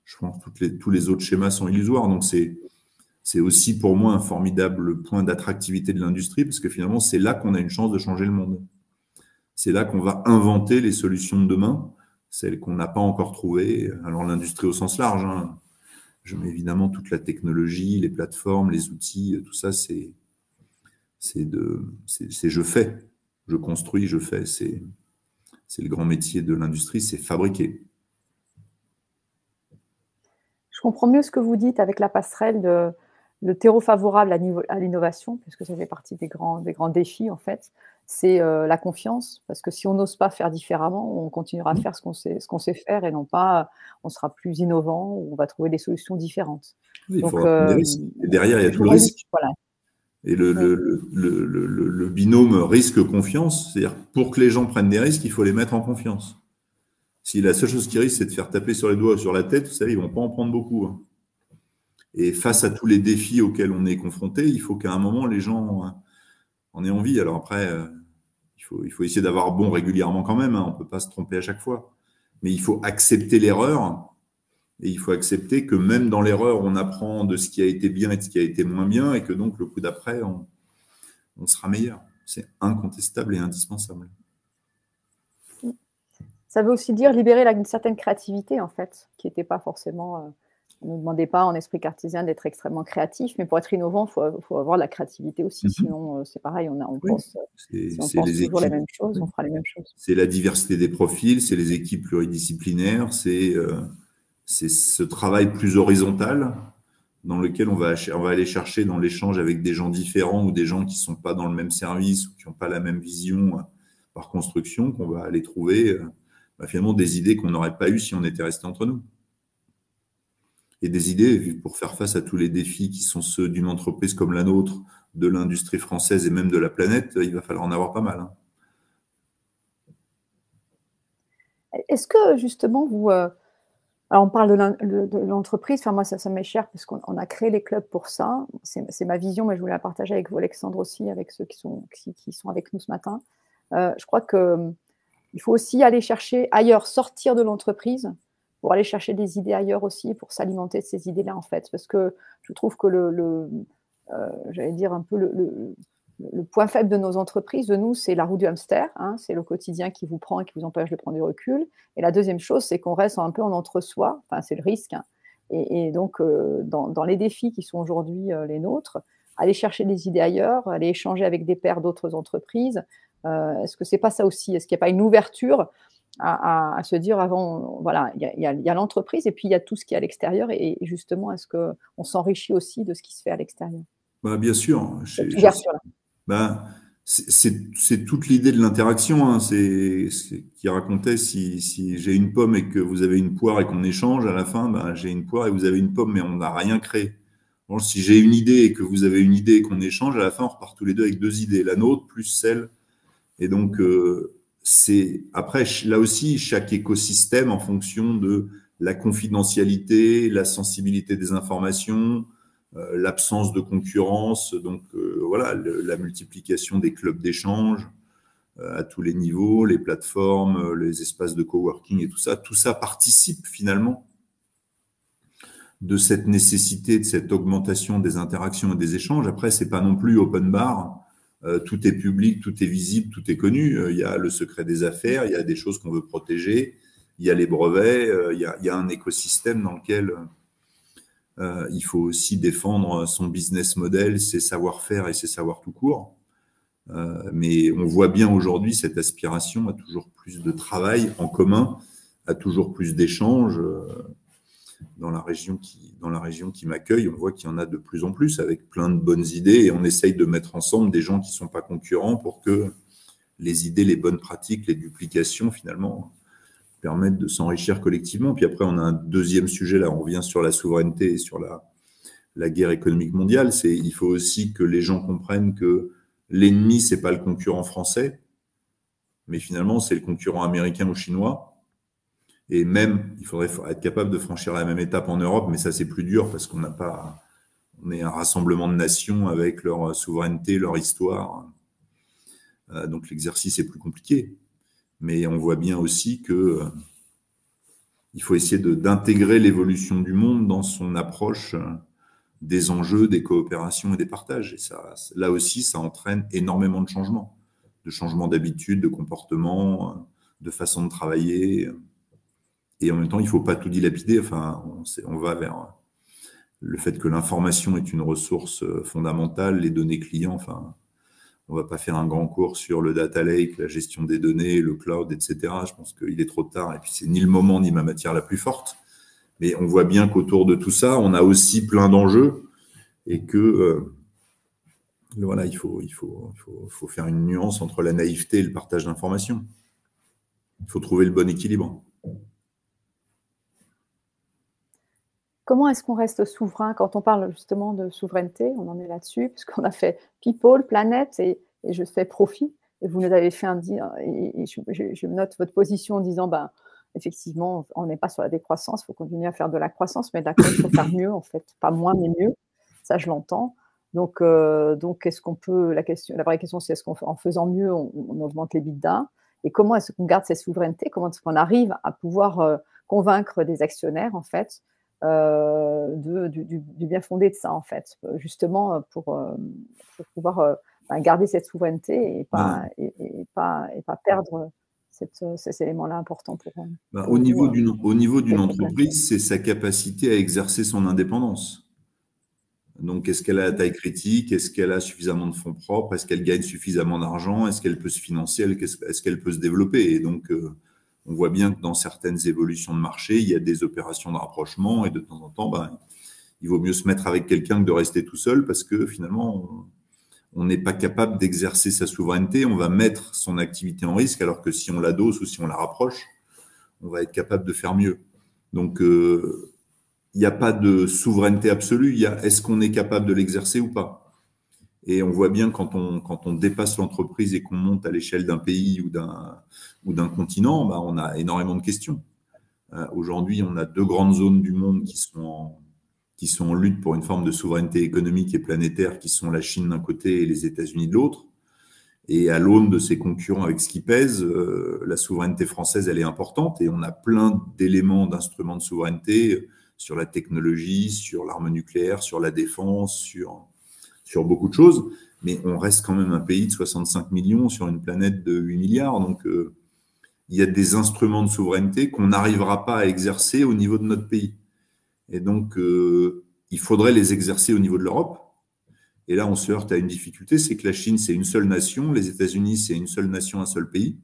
Je pense que tous les autres schémas sont illusoires. Donc, c'est aussi pour moi un formidable point d'attractivité de l'industrie parce que finalement, c'est là qu'on a une chance de changer le monde. C'est là qu'on va inventer les solutions de demain, celles qu'on n'a pas encore trouvées. Alors, l'industrie au sens large, je mets évidemment toute la technologie, les plateformes, les outils, tout ça, c'est je fais. Je construis, je fais. C'est le grand métier de l'industrie, c'est fabriquer. Je comprends mieux ce que vous dites avec la passerelle de le terreau favorable à l'innovation, puisque ça fait partie des grands défis, en fait. C'est la confiance, parce que si on n'ose pas faire différemment, on continuera à faire ce qu'on sait faire et non pas on sera plus innovant ou on va trouver des solutions différentes. Oui, il faut prendre des risques. Et derrière, il y a tout le risque. Voilà. Et le binôme risque-confiance, c'est-à-dire pour que les gens prennent des risques, il faut les mettre en confiance. Si la seule chose qui risque, c'est de faire taper sur les doigts ou sur la tête, vous savez, ils ne vont pas en prendre beaucoup. Et face à tous les défis auxquels on est confronté, il faut qu'à un moment, les gens en aient envie. Alors après, il faut essayer d'avoir bon régulièrement quand même. On ne peut pas se tromper à chaque fois. Mais il faut accepter l'erreur. Et il faut accepter que même dans l'erreur, on apprend de ce qui a été bien et de ce qui a été moins bien, et que donc le coup d'après, on sera meilleur. C'est incontestable et indispensable. Ça veut aussi dire libérer une certaine créativité, en fait, qui n'était pas forcément... on ne demandait pas en esprit cartésien d'être extrêmement créatif, mais pour être innovant, il faut avoir de la créativité aussi. Sinon, c'est pareil, on pense toujours les mêmes choses, on fera les mêmes choses. C'est la diversité des profils, c'est les équipes pluridisciplinaires, c'est ce travail plus horizontal dans lequel on va aller chercher dans l'échange avec des gens différents ou des gens qui ne sont pas dans le même service ou qui n'ont pas la même vision par construction, qu'on va aller trouver finalement des idées qu'on n'aurait pas eues si on était resté entre nous. Et des idées pour faire face à tous les défis qui sont ceux d'une entreprise comme la nôtre, de l'industrie française et même de la planète, il va falloir en avoir pas mal. Est-ce que justement vous... alors on parle de l'entreprise, enfin moi ça m'est cher parce qu'on a créé les clubs pour ça, c'est ma vision, mais je voulais la partager avec vous Alexandre aussi, avec ceux qui sont avec nous ce matin. Je crois qu'il faut aussi aller chercher ailleurs, sortir de l'entreprise pour aller chercher des idées ailleurs aussi, pour s'alimenter de ces idées-là en fait, parce que je trouve que j'allais dire un peu le point faible de nos entreprises, de nous, c'est la roue du hamster, hein, c'est le quotidien qui vous prend et qui vous empêche de prendre du recul. Et la deuxième chose, c'est qu'on reste un peu en entre-soi, enfin, c'est le risque. Hein. Et donc, dans les défis qui sont aujourd'hui les nôtres, aller chercher des idées ailleurs, aller échanger avec des pairs d'autres entreprises, est-ce que c'est pas ça aussi? Est-ce qu'il n'y a pas une ouverture à se dire avant, voilà, il y a l'entreprise et puis il y a tout ce qui est à l'extérieur et justement, est-ce qu'on s'enrichit aussi de ce qui se fait à l'extérieur? Bah, bien sûr. Cette ouverture-là. Ben, c'est toute l'idée de l'interaction, hein. Qui racontait si j'ai une pomme et que vous avez une poire et qu'on échange à la fin, ben, j'ai une poire et vous avez une pomme, mais on n'a rien créé. Bon, si j'ai une idée et que vous avez une idée et qu'on échange, à la fin, on repart tous les deux avec deux idées, la nôtre plus celle. Et donc, après, là aussi, chaque écosystème, en fonction de la confidentialité, la sensibilité des informations, l'absence de concurrence, donc voilà, la multiplication des clubs d'échange à tous les niveaux, les plateformes, les espaces de coworking et tout ça participe finalement de cette nécessité, de cette augmentation des interactions et des échanges. Après, c'est pas non plus open bar, tout est public, tout est visible, tout est connu. Il y a le secret des affaires, il y a des choses qu'on veut protéger, il y a les brevets, il y a un écosystème dans lequel il faut aussi défendre son business model, ses savoir-faire et ses savoirs tout court. Mais on voit bien aujourd'hui cette aspiration à toujours plus de travail en commun, à toujours plus d'échanges. Dans la région qui m'accueille, on voit qu'il y en a de plus en plus avec plein de bonnes idées et on essaye de mettre ensemble des gens qui ne sont pas concurrents pour que les idées, les bonnes pratiques, les duplications finalement permettent de s'enrichir collectivement. Puis après, on a un deuxième sujet, là, on revient sur la souveraineté et sur la guerre économique mondiale. Il faut aussi que les gens comprennent que l'ennemi, c'est pas le concurrent français, mais finalement, c'est le concurrent américain ou chinois. Et même, il faudrait être capable de franchir la même étape en Europe, mais ça, c'est plus dur parce qu'on est un rassemblement de nations avec leur souveraineté, leur histoire. Donc, l'exercice est plus compliqué. Mais on voit bien aussi que il faut essayer d'intégrer l'évolution du monde dans son approche des enjeux, des coopérations et des partages. Et ça, là aussi, ça entraîne énormément de changements d'habitude, de comportement, de façon de travailler. Et en même temps, il ne faut pas tout dilapider. Enfin, on va vers le fait que l'information est une ressource fondamentale, les données clients. Enfin, on ne va pas faire un grand cours sur le data lake, la gestion des données, le cloud, etc. Je pense qu'il est trop tard. Et puis, c'est ni le moment ni ma matière la plus forte. Mais on voit bien qu'autour de tout ça, on a aussi plein d'enjeux et que voilà, il faut faire une nuance entre la naïveté et le partage d'informations. Il faut trouver le bon équilibre. Comment est-ce qu'on reste souverain quand on parle justement de souveraineté? On en est là-dessus, puisqu'on a fait people, planète et je fais profit. Et vous nous avez fait et je note votre position en disant, ben, effectivement, on n'est pas sur la décroissance, il faut continuer à faire de la croissance, mais d'accord, il faut faire mieux en fait, pas moins mais mieux. Ça, je l'entends. Donc, est-ce qu'on peut, la vraie question, c'est est-ce qu'en faisant mieux, on augmente les bidas? Et comment est-ce qu'on garde cette souveraineté? Comment est-ce qu'on arrive à pouvoir convaincre des actionnaires, en fait, du bien fondé de ça, en fait, justement pour pouvoir garder cette souveraineté et pas perdre ces éléments-là importants pour au niveau d'une répondre à entreprise, c'est sa capacité à exercer son indépendance. Donc, est-ce qu'elle a la taille critique? Est-ce qu'elle a suffisamment de fonds propres? Est-ce qu'elle gagne suffisamment d'argent? Est-ce qu'elle peut se financer? Est-ce qu'elle peut se développer? Et donc, on voit bien que dans certaines évolutions de marché, il y a des opérations de rapprochement et de temps en temps, il vaut mieux se mettre avec quelqu'un que de rester tout seul parce que finalement, on n'est pas capable d'exercer sa souveraineté. On va mettre son activité en risque alors que si on l'adosse ou si on la rapproche, on va être capable de faire mieux. Donc, il n'y a pas de souveraineté absolue. Il y a est-ce qu'on est capable de l'exercer ou pas? Et on voit bien quand on dépasse l'entreprise et qu'on monte à l'échelle d'un pays ou d'un continent, on a énormément de questions. Aujourd'hui, on a deux grandes zones du monde qui sont en lutte pour une forme de souveraineté économique et planétaire, qui sont la Chine d'un côté et les États-Unis de l'autre. Et à l'aune de ces concurrents avec ce qui pèse, la souveraineté française, elle est importante et on a plein d'éléments, d'instruments de souveraineté sur la technologie, sur l'arme nucléaire, sur la défense, sur beaucoup de choses. mais on reste quand même un pays de 65 millions sur une planète de 8 milliards. Donc, il y a des instruments de souveraineté qu'on n'arrivera pas à exercer au niveau de notre pays. Et donc, il faudrait les exercer au niveau de l'Europe. Et là, on se heurte à une difficulté, c'est que la Chine, c'est une seule nation, les États-Unis, c'est une seule nation, un seul pays.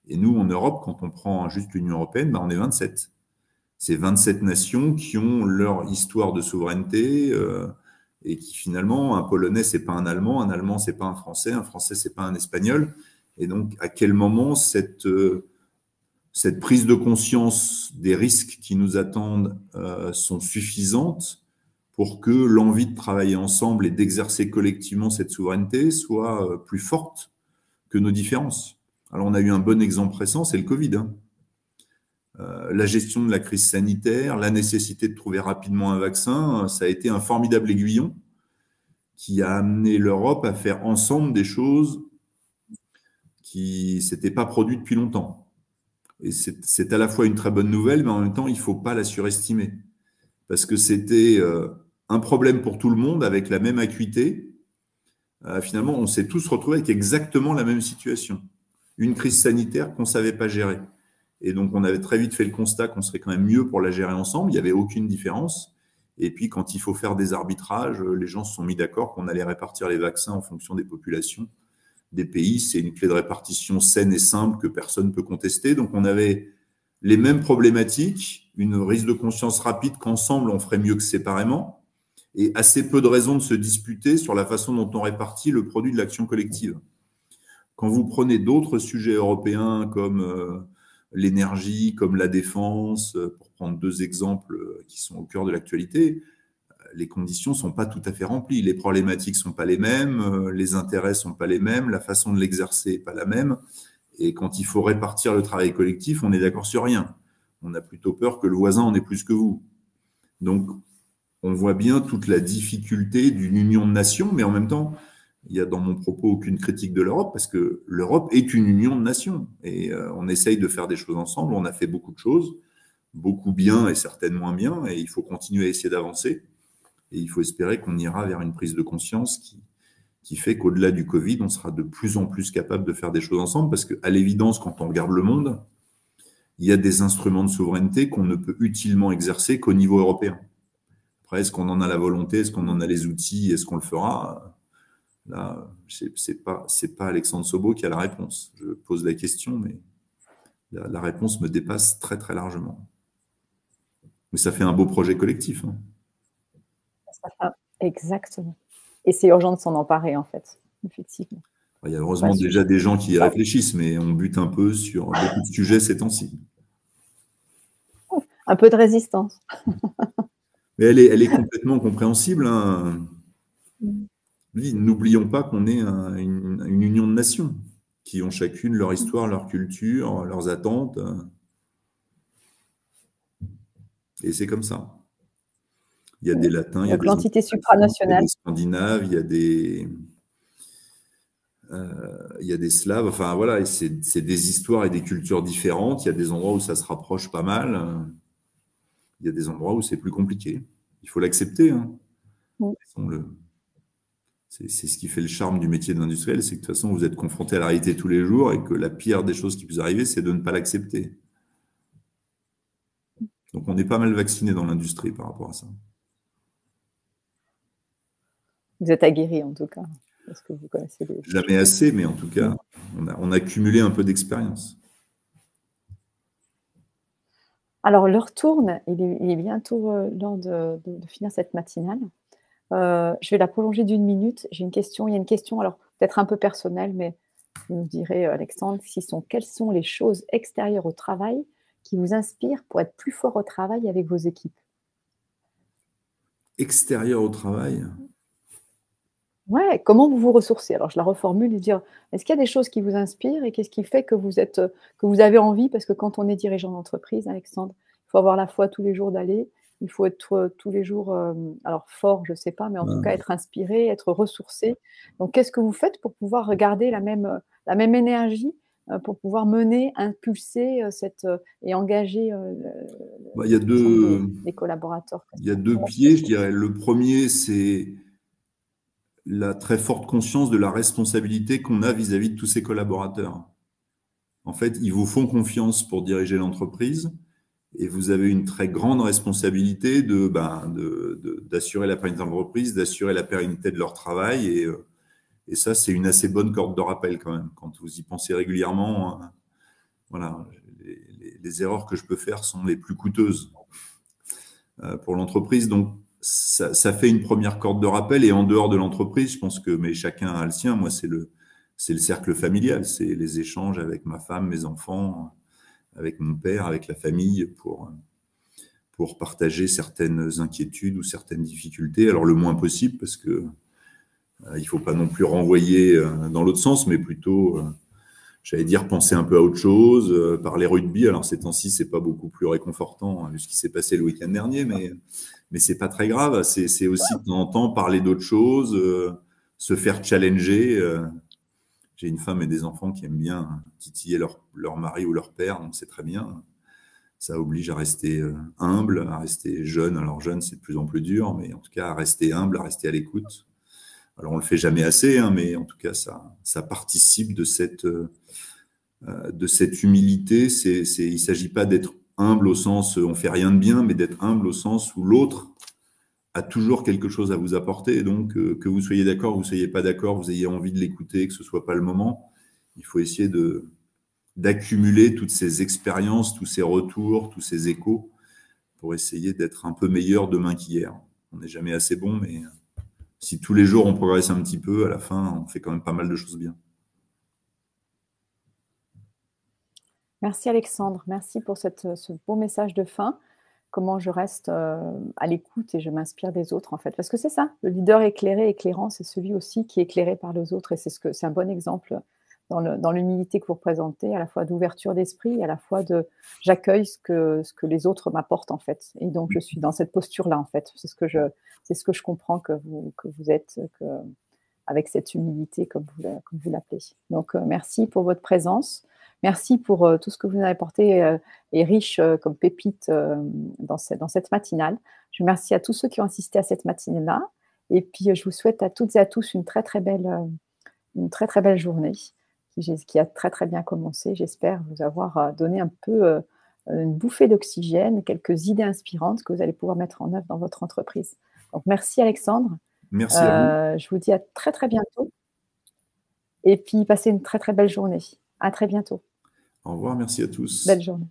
Et nous, en Europe, quand on prend juste l'Union européenne, ben, on est 27. C'est 27 nations qui ont leur histoire de souveraineté et qui finalement, un Polonais, c'est pas un Allemand, c'est pas un Français, c'est pas un Espagnol. Et donc, à quel moment cette prise de conscience des risques qui nous attendent sont suffisantes pour que l'envie de travailler ensemble et d'exercer collectivement cette souveraineté soit plus forte que nos différences. Alors, on a eu un bon exemple récent, c'est le Covid. La gestion de la crise sanitaire, la nécessité de trouver rapidement un vaccin, ça a été un formidable aiguillon qui a amené l'Europe à faire ensemble des choses qui ne s'étaient pas produites depuis longtemps. Et c'est à la fois une très bonne nouvelle, mais en même temps, il ne faut pas la surestimer. Parce que c'était un problème pour tout le monde avec la même acuité. Finalement, on s'est tous retrouvés avec exactement la même situation. Une crise sanitaire qu'on ne savait pas gérer. Et donc, on avait très vite fait le constat qu'on serait quand même mieux pour la gérer ensemble. Il n'y avait aucune différence. Et puis, quand il faut faire des arbitrages, les gens se sont mis d'accord qu'on allait répartir les vaccins en fonction des populations des pays. C'est une clé de répartition saine et simple que personne ne peut contester. Donc, on avait les mêmes problématiques, une prise de conscience rapide qu'ensemble, on ferait mieux que séparément, et assez peu de raisons de se disputer sur la façon dont on répartit le produit de l'action collective. Quand vous prenez d'autres sujets européens comme l'énergie, comme la défense, pour prendre deux exemples qui sont au cœur de l'actualité, les conditions ne sont pas tout à fait remplies. Les problématiques ne sont pas les mêmes, les intérêts ne sont pas les mêmes, la façon de l'exercer n'est pas la même. Et quand il faut répartir le travail collectif, on n'est d'accord sur rien. On a plutôt peur que le voisin en ait plus que vous. Donc, on voit bien toute la difficulté d'une union de nations, mais en même temps, il y a dans mon propos aucune critique de l'Europe, parce que l'Europe est une union de nations. Et on essaye de faire des choses ensemble. On a fait beaucoup de choses, beaucoup bien et certaines moins bien, et il faut continuer à essayer d'avancer. Et il faut espérer qu'on ira vers une prise de conscience qui fait qu'au-delà du Covid, on sera de plus en plus capable de faire des choses ensemble, parce qu'à l'évidence, quand on regarde le monde, il y a des instruments de souveraineté qu'on ne peut utilement exercer qu'au niveau européen. Après, est-ce qu'on en a la volonté, est-ce qu'on en a les outils, est-ce qu'on le fera? Là, c'est pas Alexandre Sobo qui a la réponse. Je pose la question, mais la réponse me dépasse très, très largement. Mais ça fait un beau projet collectif. Exactement. Et c'est urgent de s'en emparer, en fait, effectivement. Il y a heureusement déjà des gens qui y réfléchissent, mais on bute un peu sur beaucoup de sujets ces temps-ci. Un peu de résistance. Mais elle est complètement compréhensible. Hein. N'oublions pas qu'on est une union de nations qui ont chacune leur histoire, leur culture, leurs attentes. Et c'est comme ça. Il y a des Latins, il y a des l'entité supranationale. des Scandinaves, il y a des Slaves. Enfin, voilà, et c'est des histoires et des cultures différentes. Il y a des endroits où ça se rapproche pas mal. Il y a des endroits où c'est plus compliqué. Il faut l'accepter. Hein. C'est ce qui fait le charme du métier d'industriel, c'est que de toute façon, vous êtes confronté à la réalité tous les jours et que la pire des choses qui peut arriver, c'est de ne pas l'accepter. Donc, on est pas mal vacciné dans l'industrie par rapport à ça. Vous êtes aguerri, en tout cas. Parce que vous connaissez Jamais assez, mais en tout cas, on a cumulé un peu d'expérience. Alors, l'heure tourne. Il est bientôt l'heure de finir cette matinale. Je vais la prolonger d'une minute. J'ai une question. Il y a une question, alors peut-être un peu personnelle, mais vous nous direz, Alexandre, quelles sont les choses extérieures au travail qui vous inspirent pour être plus fort au travail avec vos équipes? Extérieur au travail? Ouais, comment vous vous ressourcez? Alors, je la reformule et dire, est-ce qu'il y a des choses qui vous inspirent et qu'est-ce qui fait que vous avez envie? Parce que quand on est dirigeant d'entreprise, Alexandre, il faut avoir la foi tous les jours d'aller. Il faut être tous les jours, alors fort, je ne sais pas, mais en tout cas être inspiré, être ressourcé. Donc, qu'est-ce que vous faites pour pouvoir regarder la même énergie, pour pouvoir mener, impulser et engager Il y a les collaborateurs? Il y a deux pieds, je dirais. Le premier, c'est la très forte conscience de la responsabilité qu'on a vis-à-vis de tous ses collaborateurs. En fait, ils vous font confiance pour diriger l'entreprise et vous avez une très grande responsabilité d'assurer la pérennité de l'entreprise, d'assurer la pérennité de leur travail. Et ça, c'est une assez bonne corde de rappel quand même. Quand vous y pensez régulièrement, voilà, les erreurs que je peux faire sont les plus coûteuses pour l'entreprise. Donc, ça fait une première corde de rappel. Et en dehors de l'entreprise, je pense que mais chacun a le sien. Moi, c'est le cercle familial, c'est les échanges avec ma femme, mes enfants, avec mon père, avec la famille pour partager certaines inquiétudes ou certaines difficultés. Alors le moins possible parce que il faut pas non plus renvoyer dans l'autre sens, mais plutôt, j'allais dire, penser un peu à autre chose, parler rugby. Alors ces temps-ci, c'est pas beaucoup plus réconfortant vu ce qui s'est passé le week-end dernier, mais c'est pas très grave. C'est aussi de temps en temps parler d'autre chose, se faire challenger. J'ai une femme et des enfants qui aiment bien titiller leur mari ou leur père, donc c'est très bien. Ça oblige à rester humble, à rester jeune. Alors jeune, c'est de plus en plus dur, mais en tout cas à rester humble, à rester à l'écoute. Alors on le fait jamais assez, hein, mais en tout cas ça participe de cette humilité. Il s'agit pas d'être humble au sens on fait rien de bien, mais d'être humble au sens où l'autre a toujours quelque chose à vous apporter. Et donc que vous soyez d'accord, vous soyez pas d'accord, vous ayez envie de l'écouter, que ce soit pas le moment, il faut essayer d'accumuler toutes ces expériences, tous ces retours, tous ces échos pour essayer d'être un peu meilleur demain qu'hier. On n'est jamais assez bon, mais si tous les jours on progresse un petit peu, à la fin, on fait quand même pas mal de choses bien. Merci Alexandre, merci pour ce beau message de fin. Comment je reste à l'écoute et je m'inspire des autres en fait. Parce que c'est ça, le leader éclairé, éclairant, c'est celui aussi qui est éclairé par les autres. Et c'est un bon exemple dans l'humilité que vous représentez, à la fois d'ouverture d'esprit, à la fois de j'accueille ce que les autres m'apportent en fait. Et donc je suis dans cette posture-là en fait. C'est ce que je comprends que vous êtes, avec cette humilité comme vous l'appelez. Donc merci pour votre présence. Merci pour tout ce que vous nous avez apporté et riche comme pépite dans cette matinale. Je remercie à tous ceux qui ont assisté à cette matinée-là. Et puis, je vous souhaite à toutes et à tous une très, très belle journée qui a très, très bien commencé. J'espère vous avoir donné un peu une bouffée d'oxygène, quelques idées inspirantes que vous allez pouvoir mettre en œuvre dans votre entreprise. Donc, merci Alexandre. Merci à vous. Je vous dis à très, très bientôt. Et puis, passez une très, très belle journée. À très bientôt. Au revoir, merci à tous. Belle journée.